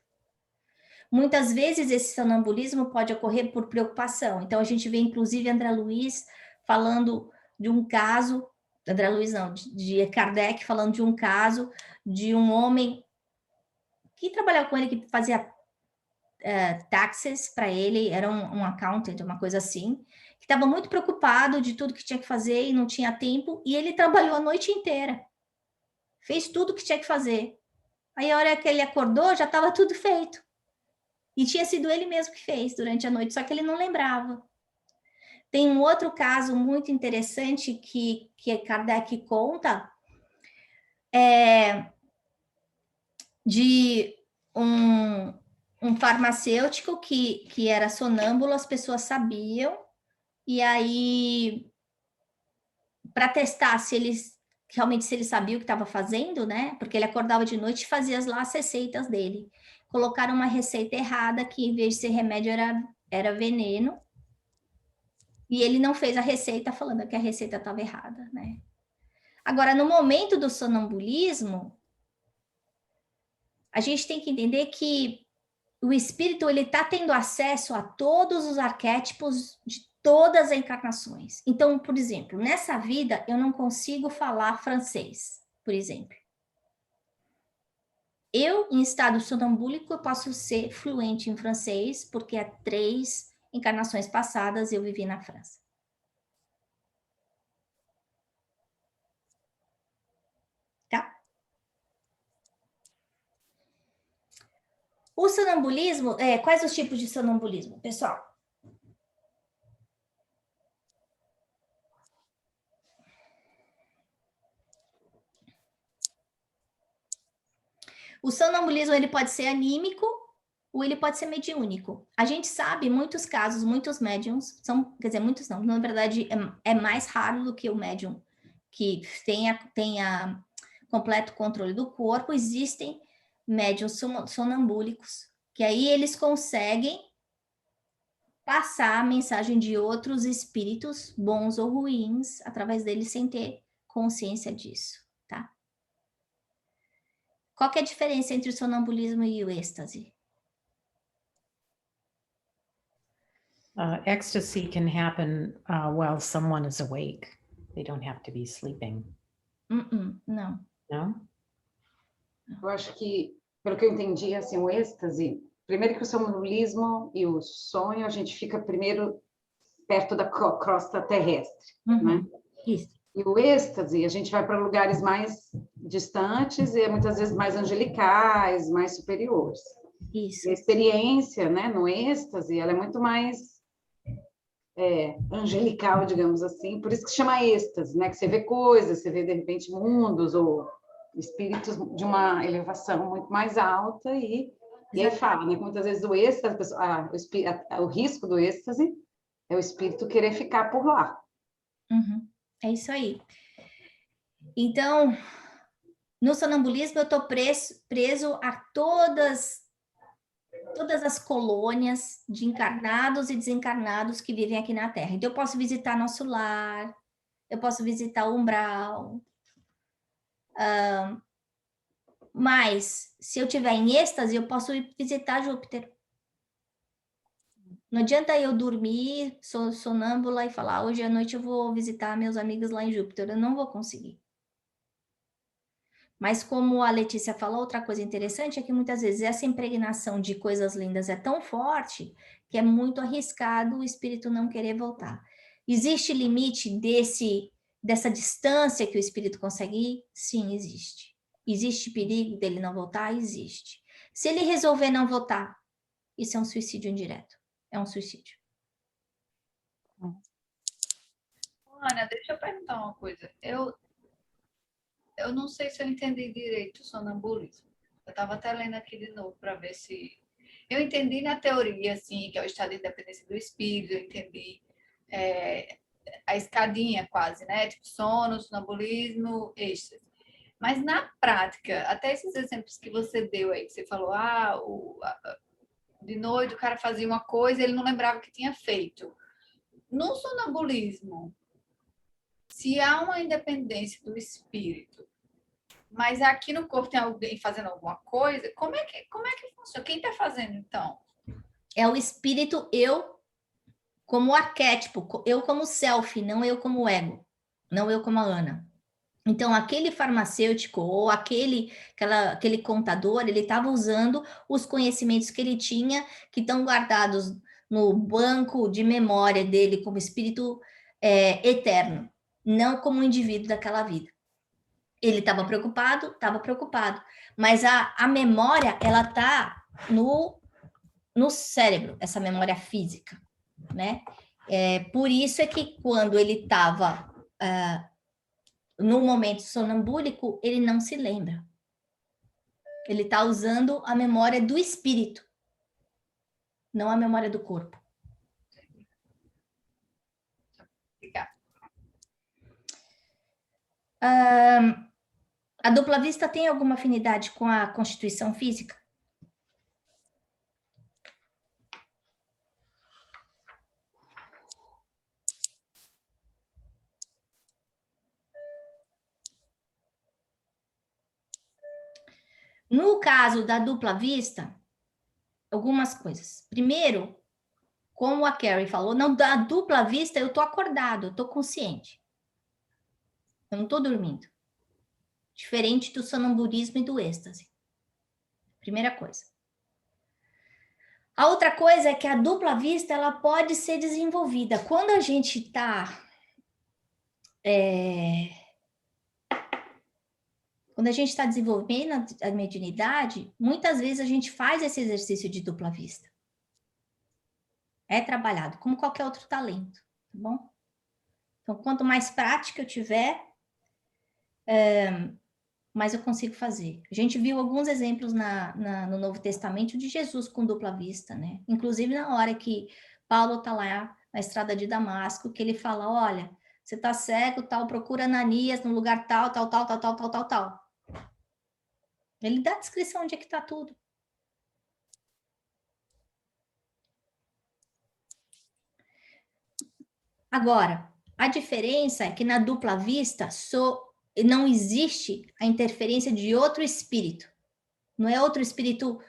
Muitas vezes esse sonambulismo pode ocorrer por preocupação. Então, a gente vê, inclusive, André Luiz falando de um caso, André Luiz não, de Kardec falando de um caso de um homem que trabalhava com ele, que fazia taxes para ele, era um accountant, uma coisa assim, que estava muito preocupado de tudo que tinha que fazer e não tinha tempo, e ele trabalhou a noite inteira. Fez tudo que tinha que fazer. Aí, a hora que ele acordou, já estava tudo feito. E tinha sido ele mesmo que fez durante a noite, só que ele não lembrava. Tem um outro caso muito interessante que Kardec conta, de um farmacêutico que era sonâmbulo, as pessoas sabiam, e aí, para testar se ele sabia o que estava fazendo, né? Porque ele acordava de noite e fazia lá as receitas dele. Colocaram uma receita errada, que em vez de ser remédio era veneno, e ele não fez a receita falando que a receita estava errada, né? Agora, no momento do sonambulismo, a gente tem que entender que o espírito ele está tendo acesso a todos os arquétipos de todas as encarnações. Então, por exemplo, nessa vida eu não consigo falar francês, por exemplo. Eu, em estado sonambúlico, eu posso ser fluente em francês, porque há 3 encarnações passadas eu vivi na França. Tá? O sonambulismo, quais os tipos de sonambulismo, pessoal? O sonambulismo ele pode ser anímico ou ele pode ser mediúnico. A gente sabe, muitos casos, muitos médiums, quer dizer, muitos não, na verdade é mais raro do que o médium que tenha completo controle do corpo. Existem médiums sonambúlicos, que aí eles conseguem passar a mensagem de outros espíritos, bons ou ruins, através deles sem ter consciência disso, tá? Qual que é a diferença entre o sonambulismo e o êxtase? Ecstasy can happen while someone is awake. They don't have to be sleeping. Não. No? Eu acho que, pelo que eu entendi, assim, o êxtase, primeiro que o sonambulismo e o sonho, a gente fica primeiro perto da crosta terrestre, né? Isso. E o êxtase, a gente vai para lugares mais distantes e muitas vezes mais angelicais, mais superiores. Isso. E a experiência, né, no êxtase, ela é muito mais angelical, digamos assim, por isso que chama êxtase, né, que você vê coisas, você vê de repente mundos ou espíritos de uma elevação muito mais alta e aí fala, né, que muitas vezes o êxtase, o risco do êxtase é o espírito querer ficar por lá. É isso aí. Então, no sonambulismo eu estou preso a todas as colônias de encarnados e desencarnados que vivem aqui na Terra. Então, eu posso visitar nosso lar, eu posso visitar o umbral, Mas, se eu estiver em êxtase, eu posso ir visitar Júpiter. Não adianta eu dormir, sonâmbula, e falar, hoje à noite eu vou visitar meus amigos lá em Júpiter. Eu não vou conseguir. Mas como a Letícia falou, outra coisa interessante é que muitas vezes essa impregnação de coisas lindas é tão forte que é muito arriscado o espírito não querer voltar. Existe limite dessa distância que o espírito consegue ir? Sim, existe. Existe perigo dele não voltar? Existe. Se ele resolver não voltar, isso é um suicídio indireto. É um suicídio. Ana, deixa eu perguntar uma coisa. Eu não sei se eu entendi direito o sonambulismo. Eu estava até lendo aqui de novo para ver se... Eu entendi na teoria, assim, que é o estado de independência do espírito, eu entendi a escadinha quase, né? Tipo sono, sonambulismo, êxtase. Mas na prática, até esses exemplos que você deu aí, que você falou, de noite o cara fazia uma coisa e ele não lembrava que tinha feito. No sonambulismo, se há uma independência do espírito, mas aqui no corpo tem alguém fazendo alguma coisa, como é que funciona? Quem está fazendo, então? É o espírito eu como arquétipo, eu como self, não eu como ego, não eu como a Ana. Então, aquele farmacêutico ou aquele contador, ele estava usando os conhecimentos que ele tinha, que estão guardados no banco de memória dele como espírito eterno, não como um indivíduo daquela vida. Ele estava preocupado, mas a memória, ela está no cérebro, essa memória física, né? Por isso é que quando ele estava no momento sonambúlico, ele não se lembra. Ele está usando a memória do espírito, não a memória do corpo. Obrigada. A dupla vista tem alguma afinidade com a constituição física? No caso da dupla vista, algumas coisas. Primeiro, como a Carrie falou, não, da dupla vista eu estou acordado, eu estou consciente. Eu não estou dormindo. Diferente do sonambulismo e do êxtase. Primeira coisa. A outra coisa é que a dupla vista ela pode ser desenvolvida. Quando a gente está quando a gente está desenvolvendo a mediunidade, muitas vezes a gente faz esse exercício de dupla vista. É trabalhado, como qualquer outro talento, tá bom? Então, quanto mais prática eu tiver, mais eu consigo fazer. A gente viu alguns exemplos no Novo Testamento de Jesus com dupla vista, né? Inclusive na hora que Paulo está lá na estrada de Damasco, que ele fala, olha, você está cego, tal, procura Ananias no lugar tal. Ele dá a descrição onde é que está tudo. Agora, a diferença é que na dupla vista não existe a interferência de outro espírito. Não é outro espírito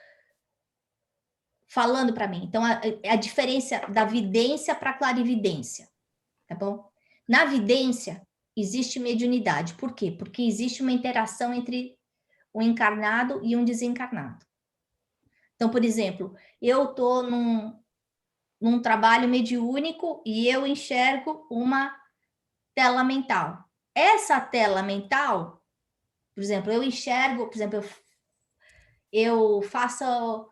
falando para mim. Então, a diferença da vidência para a clarividência, tá bom? Na vidência, existe mediunidade. Por quê? Porque existe uma interação entre um encarnado e um desencarnado. Então, por exemplo, eu estou num trabalho mediúnico e eu enxergo uma tela mental. Essa tela mental, por exemplo, eu enxergo, eu faço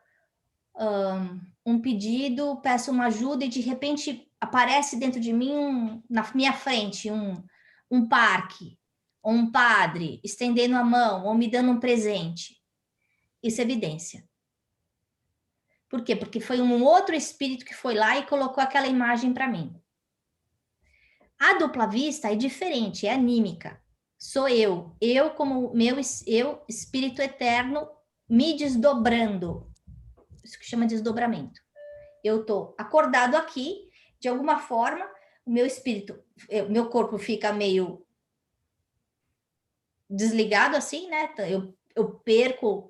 um pedido, peço uma ajuda e de repente aparece dentro de mim, na minha frente, um parque, ou um padre estendendo a mão, ou me dando um presente. Isso é evidência. Por quê? Porque foi um outro espírito que foi lá e colocou aquela imagem para mim. A dupla vista é diferente, é anímica. Sou eu como eu, espírito eterno, me desdobrando. Isso que chama de desdobramento. Eu estou acordado aqui, de alguma forma, o meu espírito, meu corpo fica meio desligado assim, né? Eu eu perco,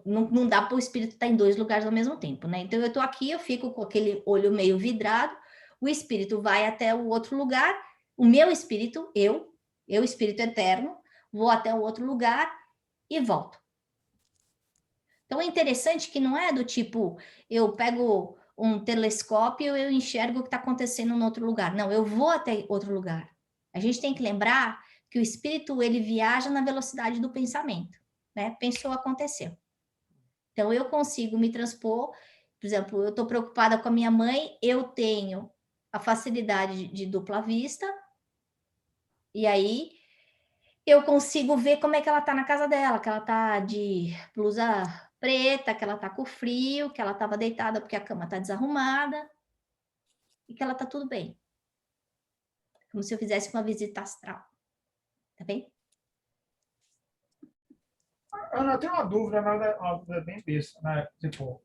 não dá para o espírito estar em 2 lugares ao mesmo tempo, né? Então, eu estou aqui, eu fico com aquele olho meio vidrado, o espírito vai até o outro lugar, o meu espírito, eu espírito eterno, vou até o outro lugar e volto. Então, é interessante que não é do tipo, eu pego um telescópio e eu enxergo o que está acontecendo em outro lugar. Não, eu vou até outro lugar. A gente tem que lembrar que o espírito, ele viaja na velocidade do pensamento, né? Pensou, aconteceu. Então, eu consigo me transpor, por exemplo, eu estou preocupada com a minha mãe, eu tenho a facilidade de dupla vista, e aí eu consigo ver como é que ela está na casa dela, que ela está de blusa preta, que ela está com frio, que ela estava deitada porque a cama está desarrumada, e que ela está tudo bem. Como se eu fizesse uma visita astral. Tá bem? Ana, eu tenho uma dúvida, uma dúvida bem besta, né? Tipo,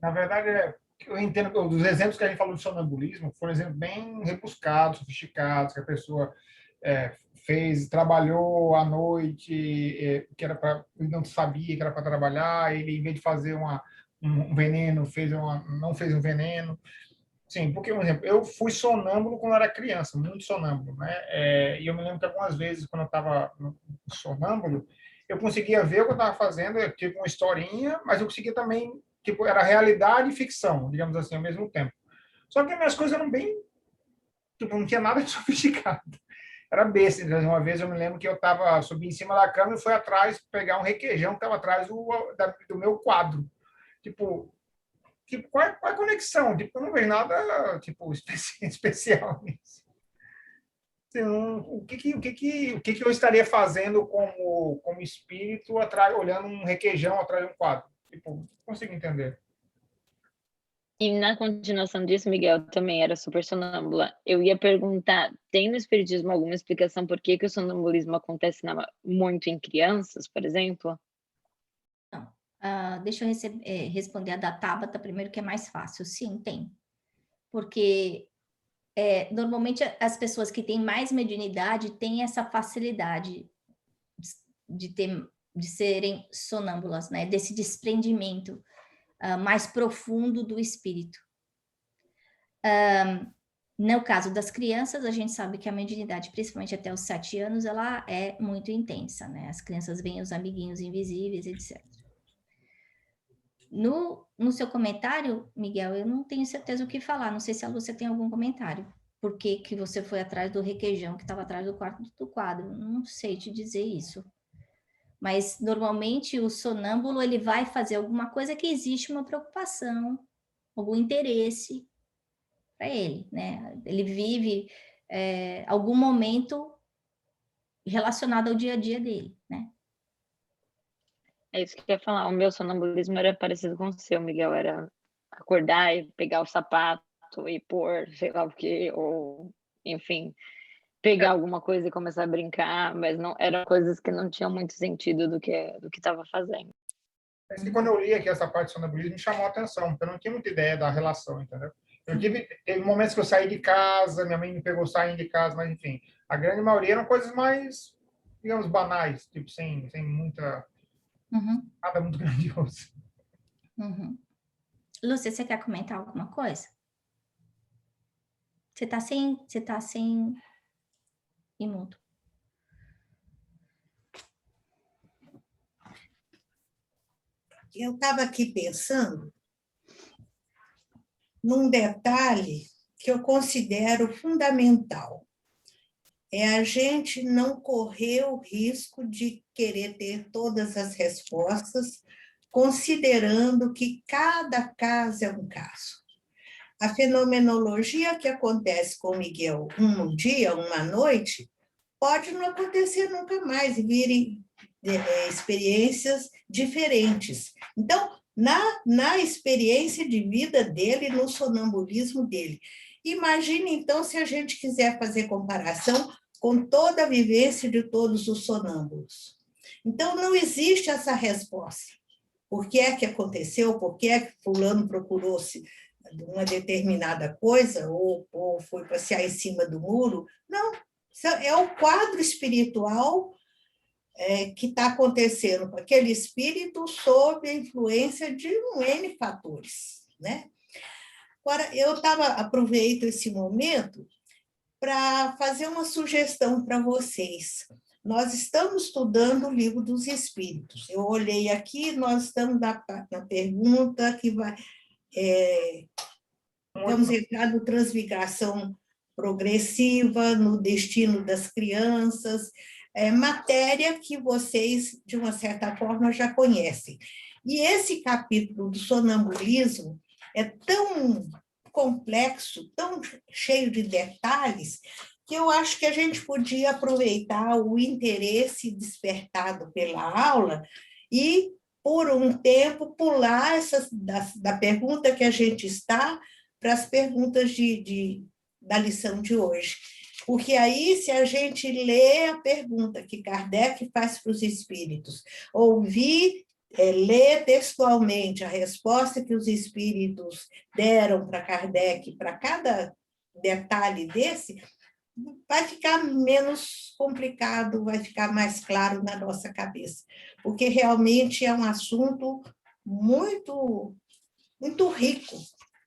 na verdade, eu entendo que os exemplos que a gente falou de sonambulismo foram exemplos bem rebuscados, sofisticados, que a pessoa trabalhou à noite, que era para, ele não sabia que era para trabalhar, ele, em vez de fazer um veneno, não fez um veneno. Sim, porque, por exemplo, eu fui sonâmbulo quando eu era criança, muito sonâmbulo, né? E eu me lembro que algumas vezes, quando eu estava sonâmbulo, eu conseguia ver o que eu estava fazendo, tipo uma historinha, mas eu conseguia também, tipo, era realidade e ficção, digamos assim, ao mesmo tempo. Só que as minhas coisas eram bem, tipo, não tinha nada de sofisticado. Era besta. Uma vez eu me lembro que eu subi em cima da cama e fui atrás pegar um requeijão que estava atrás do meu quadro. Tipo, qual é a conexão? Tipo, eu não vejo nada tipo, especial nisso. Então, o que eu estaria fazendo como espírito olhando um requeijão atrás de um quadro? Tipo, não consigo entender. E na continuação disso, Miguel também era super sonâmbula. Eu ia perguntar, tem no espiritismo alguma explicação por que o sonambulismo acontece muito em crianças, por exemplo? Não. Deixa eu responder a da Tabata primeiro, que é mais fácil. Sim, tem. Porque normalmente as pessoas que têm mais mediunidade têm essa facilidade de serem sonâmbulas, né? Desse desprendimento mais profundo do espírito. No caso das crianças, a gente sabe que a mediunidade, principalmente até os 7 anos, ela é muito intensa, né? As crianças veem os amiguinhos invisíveis, etc. No seu comentário, Miguel, eu não tenho certeza o que falar. Não sei se a Lúcia tem algum comentário. Por que você foi atrás do requeijão que estava atrás do quadro? Não sei te dizer isso. Mas, normalmente, o sonâmbulo, ele vai fazer alguma coisa que existe uma preocupação, algum interesse para ele, né? Ele vive algum momento relacionado ao dia a dia dele, né? É isso que eu ia falar. O meu sonambulismo era parecido com o seu, Miguel. Era acordar e pegar o sapato e pôr, sei lá o quê, ou, enfim, pegar alguma coisa e começar a brincar, mas não eram coisas que não tinham muito sentido do que estava fazendo. E quando eu li aqui essa parte do sonambulismo, me chamou a atenção, porque eu não tinha muita ideia da relação, entendeu? Teve momentos que eu saí de casa, minha mãe me pegou saindo de casa, mas enfim, a grande maioria eram coisas mais, digamos, banais, tipo, sem muita, nada muito grandioso. Lúcia, você quer comentar alguma coisa? Você tá sem e mudo. Eu estava aqui pensando num detalhe que eu considero fundamental. É a gente não correr o risco de querer ter todas as respostas, considerando que cada caso é um caso. A fenomenologia que acontece com o Miguel um dia, uma noite, pode não acontecer nunca mais e virem experiências diferentes. Então, na experiência de vida dele, no sonambulismo dele. Imagine, então, se a gente quiser fazer comparação com toda a vivência de todos os sonâmbulos. Então, não existe essa resposta. Por que é que aconteceu? Por que é que fulano procurou-se uma determinada coisa ou foi passear em cima do muro? Não, é o quadro espiritual que está acontecendo com aquele espírito sob a influência de um N fatores, né? Agora, aproveito esse momento para fazer uma sugestão para vocês. Nós estamos estudando o Livro dos Espíritos. Eu olhei aqui, nós estamos na pergunta que vai... vamos entrar no transmigração progressiva, no destino das crianças, matéria que vocês, de uma certa forma, já conhecem. E esse capítulo do sonambulismo é tão complexo, tão cheio de detalhes, que eu acho que a gente podia aproveitar o interesse despertado pela aula e, por um tempo, pular da pergunta que a gente está para as perguntas da lição de hoje. Porque aí, se a gente lê a pergunta que Kardec faz para os espíritos, ler textualmente a resposta que os espíritos deram para Kardec, para cada detalhe desse, vai ficar menos complicado, vai ficar mais claro na nossa cabeça, porque realmente é um assunto muito, muito rico,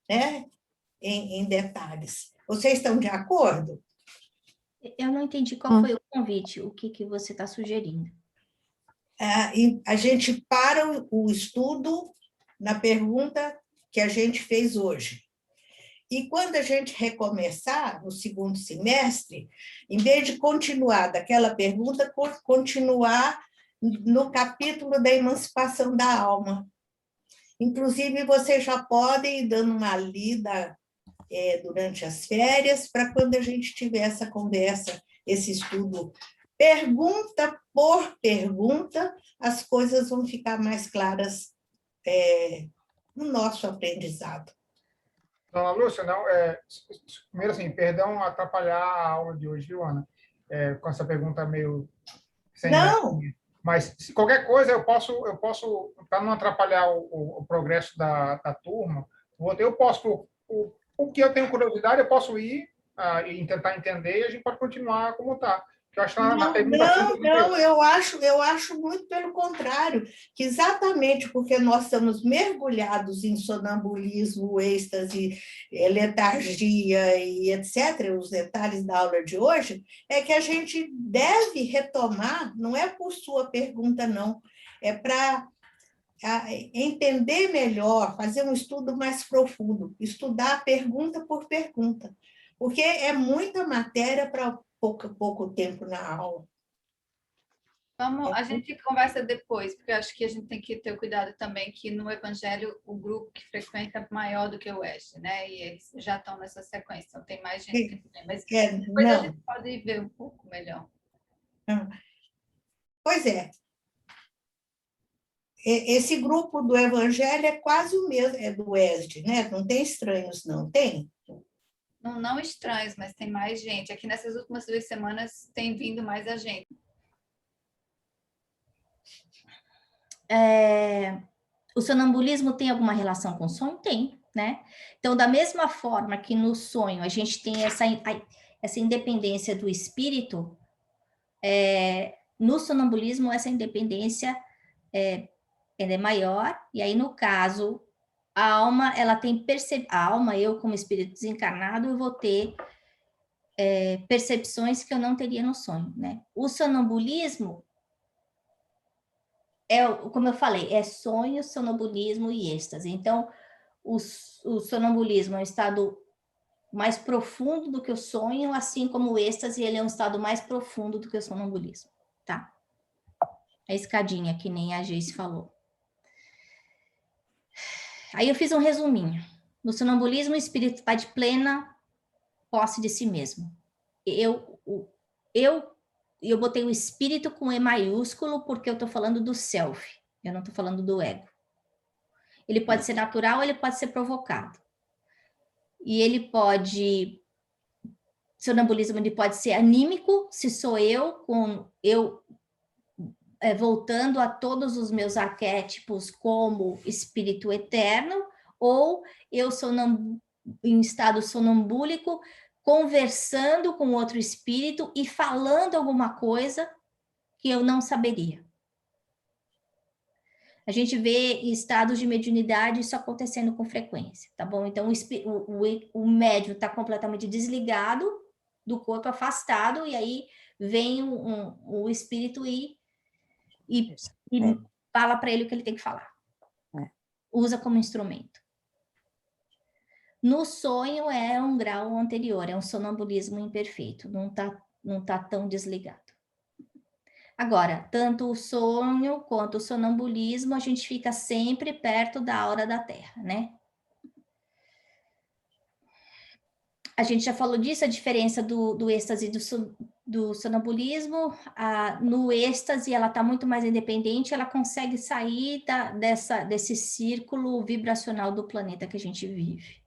né, em detalhes. Vocês estão de acordo? Eu não entendi qual foi o convite, o que você está sugerindo. A gente para o estudo na pergunta que a gente fez hoje. E quando a gente recomeçar no segundo semestre, em vez de continuar daquela pergunta, continuar no capítulo da emancipação da alma. Inclusive, vocês já podem ir dando uma lida durante as férias, para quando a gente tiver essa conversa, esse estudo, pergunta por pergunta, as coisas vão ficar mais claras no nosso aprendizado. Dona Lúcia, não, primeiro assim, perdão atrapalhar a aula de hoje, viu, Ana? Com essa pergunta meio... Não! Mas, se qualquer coisa, eu posso para não atrapalhar o progresso da turma, eu posso, o que eu tenho curiosidade, eu posso ir e tentar entender, e a gente pode continuar como está. Eu acho que na pergunta não, eu acho muito pelo contrário, que exatamente porque nós estamos mergulhados em sonambulismo, êxtase, letargia e etc., os detalhes da aula de hoje, é que a gente deve retomar, não é por sua pergunta, não, é para entender melhor, fazer um estudo mais profundo, estudar pergunta por pergunta, porque é muita matéria para pouco tempo na aula. A gente conversa depois, porque eu acho que a gente tem que ter cuidado também que no Evangelho o grupo que frequenta é maior do que o Oeste, né? E eles já estão nessa sequência, então tem mais gente que tem. Mas depois a gente pode ver um pouco melhor. Pois é. Esse grupo do Evangelho é quase o mesmo, é do Oeste, né? Não tem estranhos, não tem? Não estranhos, mas tem mais gente. Aqui nessas últimas 2 semanas tem vindo mais a gente. O sonambulismo tem alguma relação com o sonho? Tem, né? Então, da mesma forma que no sonho a gente tem essa independência do espírito, no sonambulismo essa independência ela é maior, e aí, no caso, a alma, ela tem a alma, eu como espírito desencarnado, eu vou ter percepções que eu não teria no sonho, né? O sonambulismo como eu falei, é sonho, sonambulismo e êxtase. Então, o sonambulismo é um estado mais profundo do que o sonho, assim como o êxtase, ele é um estado mais profundo do que o sonambulismo, tá? A escadinha, que nem a Geice falou. Aí eu fiz um resuminho. No sonambulismo, o espírito está de plena posse de si mesmo. Eu botei o espírito com E maiúsculo porque eu estou falando do self, eu não estou falando do ego. Ele pode ser natural, ele pode ser provocado. E ele pode... Sonambulismo ele pode ser anímico, se sou eu voltando a todos os meus arquétipos como espírito eterno, ou eu sou em estado sonambúlico, conversando com outro espírito e falando alguma coisa que eu não saberia. A gente vê estados de mediunidade isso acontecendo com frequência, tá bom? Então, o médium está completamente desligado do corpo, afastado, e aí vem o espírito e fala para ele o que ele tem que falar. Usa como instrumento. No sonho é um grau anterior, é um sonambulismo imperfeito, não tá tão desligado. Agora, tanto o sonho quanto o sonambulismo, a gente fica sempre perto da aura da Terra, né? A gente já falou disso, a diferença do êxtase e do sonambulismo. No êxtase, ela está muito mais independente, ela consegue sair desse círculo vibracional do planeta que a gente vive.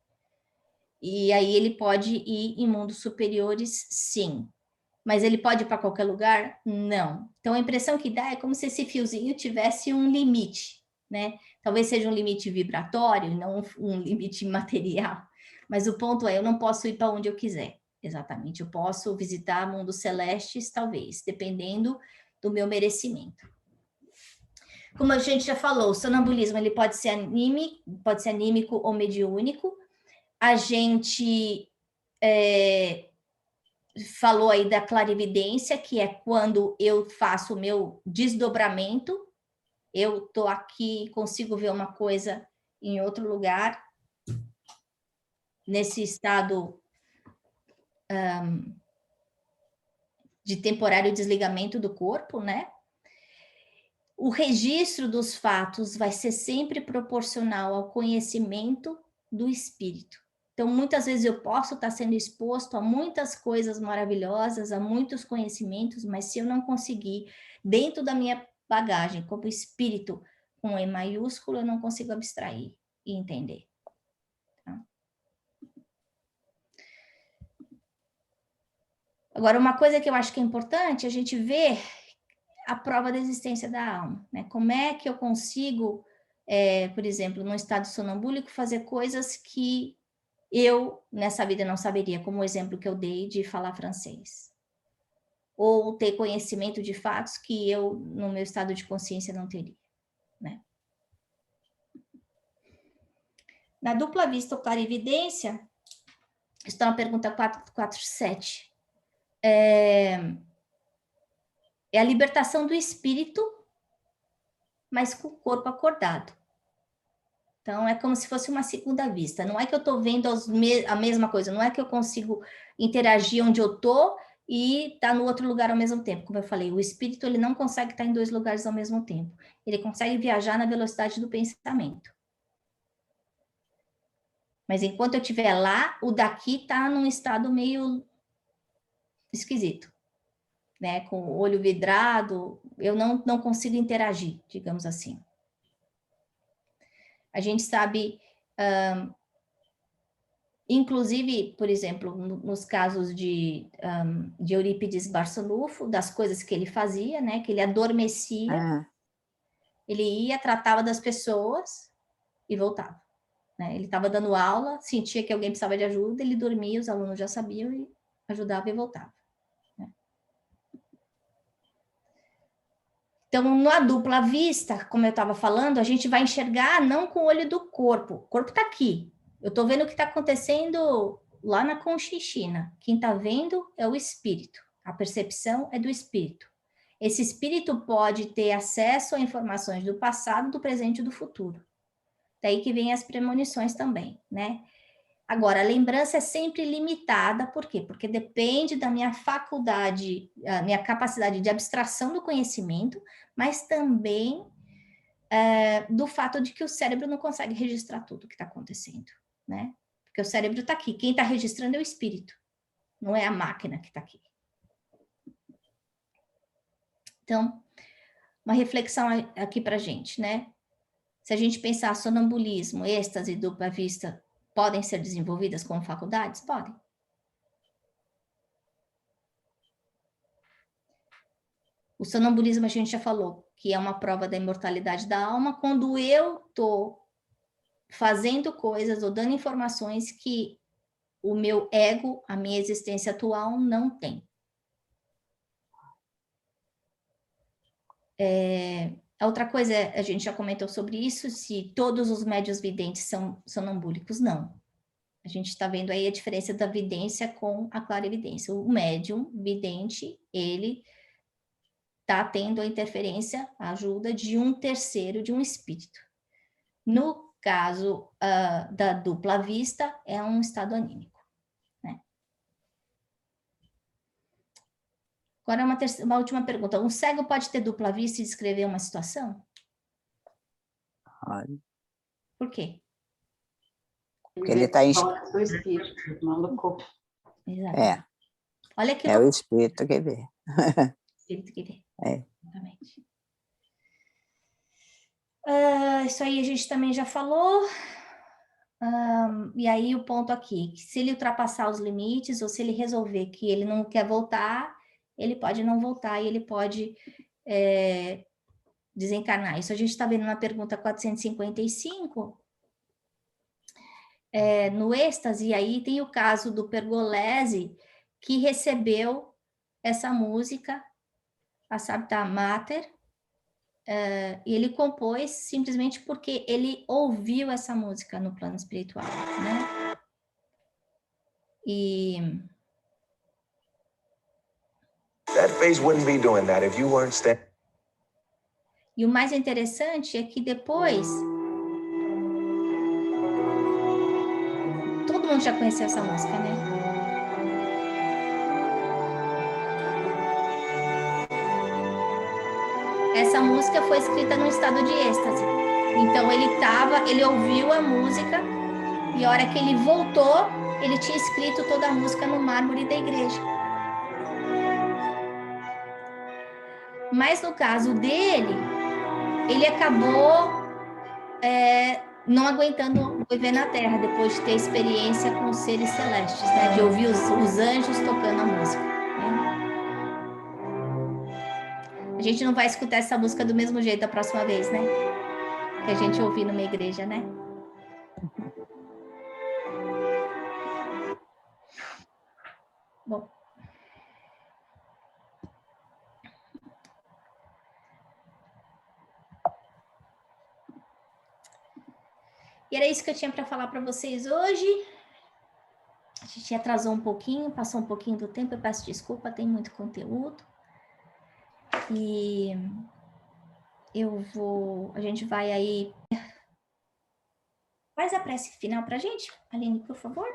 E aí ele pode ir em mundos superiores, sim. Mas ele pode ir para qualquer lugar? Não. Então, a impressão que dá é como se esse fiozinho tivesse um limite, né? Talvez seja um limite vibratório, não um limite material. Mas o ponto é, eu não posso ir para onde eu quiser. Exatamente. Eu posso visitar mundos celestes, talvez, dependendo do meu merecimento. Como a gente já falou, o sonambulismo ele pode ser anímico ou mediúnico. A gente falou aí da clarividência, que é quando eu faço o meu desdobramento, eu estou aqui, consigo ver uma coisa em outro lugar, nesse estado de temporário desligamento do corpo, né? O registro dos fatos vai ser sempre proporcional ao conhecimento do espírito. Então, muitas vezes eu posso estar sendo exposto a muitas coisas maravilhosas, a muitos conhecimentos, mas se eu não conseguir, dentro da minha bagagem, como espírito com E maiúsculo, eu não consigo abstrair e entender. Tá? Agora, uma coisa que eu acho que é importante, a gente ver a prova da existência da alma, né? Como é que eu consigo, por exemplo, num estado sonambúlico, fazer coisas que eu, nessa vida, não saberia, como o exemplo que eu dei de falar francês. Ou ter conhecimento de fatos que eu, no meu estado de consciência, não teria, né? Na dupla vista ou clarividência, está na pergunta 447. É a libertação do espírito, mas com o corpo acordado. Então, é como se fosse uma segunda vista. Não é que eu estou vendo a mesma coisa, não é que eu consigo interagir onde eu estou e estar no outro lugar ao mesmo tempo. Como eu falei, o espírito ele não consegue estar em dois lugares ao mesmo tempo. Ele consegue viajar na velocidade do pensamento. Mas enquanto eu estiver lá, o daqui está num estado meio esquisito, né? Com o olho vidrado, eu não consigo interagir, digamos assim. A gente sabe, inclusive, por exemplo, nos casos de Eurípides Barçanufo, das coisas que ele fazia, né? Que ele adormecia, ele ia, tratava das pessoas e voltava. Né? Ele estava dando aula, sentia que alguém precisava de ajuda, ele dormia, os alunos já sabiam e ajudava e voltava. Né? Então, na dupla vista, como eu estava falando, a gente vai enxergar não com o olho do corpo. O corpo está aqui. Eu estou vendo o que está acontecendo lá na Conchinchina. Quem está vendo é o espírito. A percepção é do espírito. Esse espírito pode ter acesso a informações do passado, do presente e do futuro. Daí que vem as premonições também, né? Agora, a lembrança é sempre limitada, por quê? Porque depende da minha faculdade, a minha capacidade de abstração do conhecimento, mas também do fato de que o cérebro não consegue registrar tudo o que está acontecendo, né? Porque o cérebro está aqui, quem está registrando é o espírito, não é a máquina que está aqui. Então, uma reflexão aqui para a gente, né? Se a gente pensar sonambulismo, êxtase, dupla vista, podem ser desenvolvidas como faculdades? Podem. O sonambulismo a gente já falou que é uma prova da imortalidade da alma quando eu estou fazendo coisas ou dando informações que o meu ego, a minha existência atual, não tem. A outra coisa, a gente já comentou sobre isso, se todos os médiuns videntes são sonambúlicos, não. A gente está vendo aí a diferença da vidência com a clarividência. O médium vidente, ele está tendo a interferência, a ajuda de um terceiro, de um espírito. No caso da dupla vista, é um estado anímico, né? Agora, uma última pergunta. Um cego pode ter dupla vista e descrever uma situação? Olha, Por quê? porque ele está em... do espírito, não do corpo. Exatamente. Olha que o espírito que vê. espírito que vê. É. Exatamente. Isso aí a gente também já falou. E aí o ponto aqui, que se ele ultrapassar os limites, ou se ele resolver que ele não quer voltar, ele pode não voltar e ele pode desencarnar. Isso a gente está vendo na pergunta 455, no êxtase, e aí tem o caso do Pergolese, que recebeu essa música, a Sabta Mater, e ele compôs simplesmente porque ele ouviu essa música no plano espiritual, né? That phase wouldn't be doing that if you weren't standing. E o mais interessante é que depois todo mundo já conheceu essa música, né? Essa música foi escrita num estado de êxtase. Então ele ouviu a música e a hora que ele voltou, ele tinha escrito toda a música no mármore da igreja. Mas no caso dele, ele acabou não aguentando viver na Terra depois de ter experiência com os seres celestes, né? De ouvir os anjos tocando a música. A gente não vai escutar essa música do mesmo jeito da próxima vez, né? Que a gente ouvir numa igreja, né? Bom. E era isso que eu tinha para falar para vocês hoje. A gente atrasou um pouquinho, passou um pouquinho do tempo, eu peço desculpa, tem muito conteúdo. E a gente vai aí. Faz a prece final para a gente, Aline, por favor.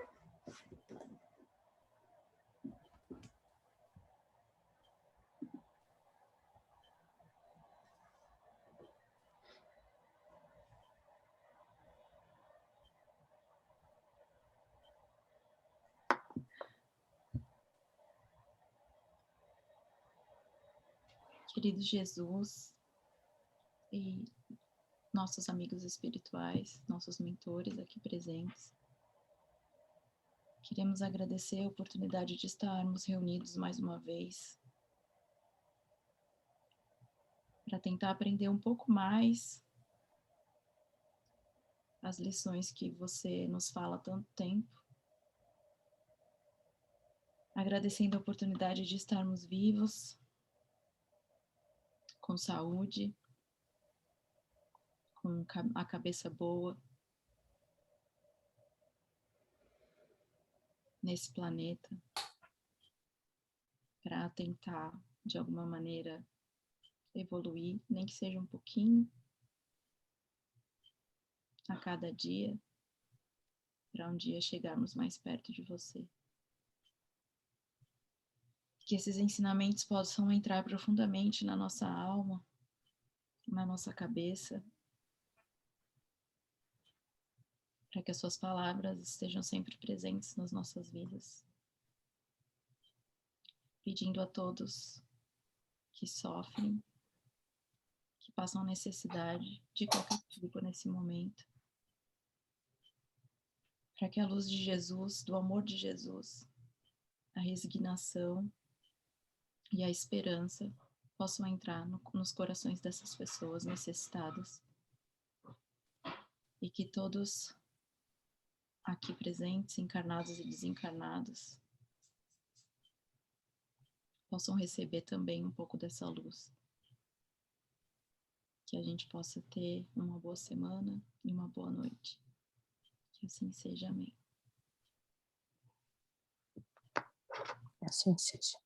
Querido Jesus e nossos amigos espirituais, nossos mentores aqui presentes, queremos agradecer a oportunidade de estarmos reunidos mais uma vez para tentar aprender um pouco mais as lições que você nos fala há tanto tempo. Agradecendo a oportunidade de estarmos vivos, com saúde, com a cabeça boa, nesse planeta, para tentar, de alguma maneira, evoluir, nem que seja um pouquinho, a cada dia, para um dia chegarmos mais perto de você. Que esses ensinamentos possam entrar profundamente na nossa alma, na nossa cabeça, para que as suas palavras estejam sempre presentes nas nossas vidas. Pedindo a todos que sofrem, que passam necessidade de qualquer tipo nesse momento, para que a luz de Jesus, do amor de Jesus, a resignação e a esperança possam entrar nos corações dessas pessoas necessitadas e que todos aqui presentes, encarnados e desencarnados, possam receber também um pouco dessa luz. que a gente possa ter uma boa semana e uma boa noite. Que assim seja, amém. Assim seja.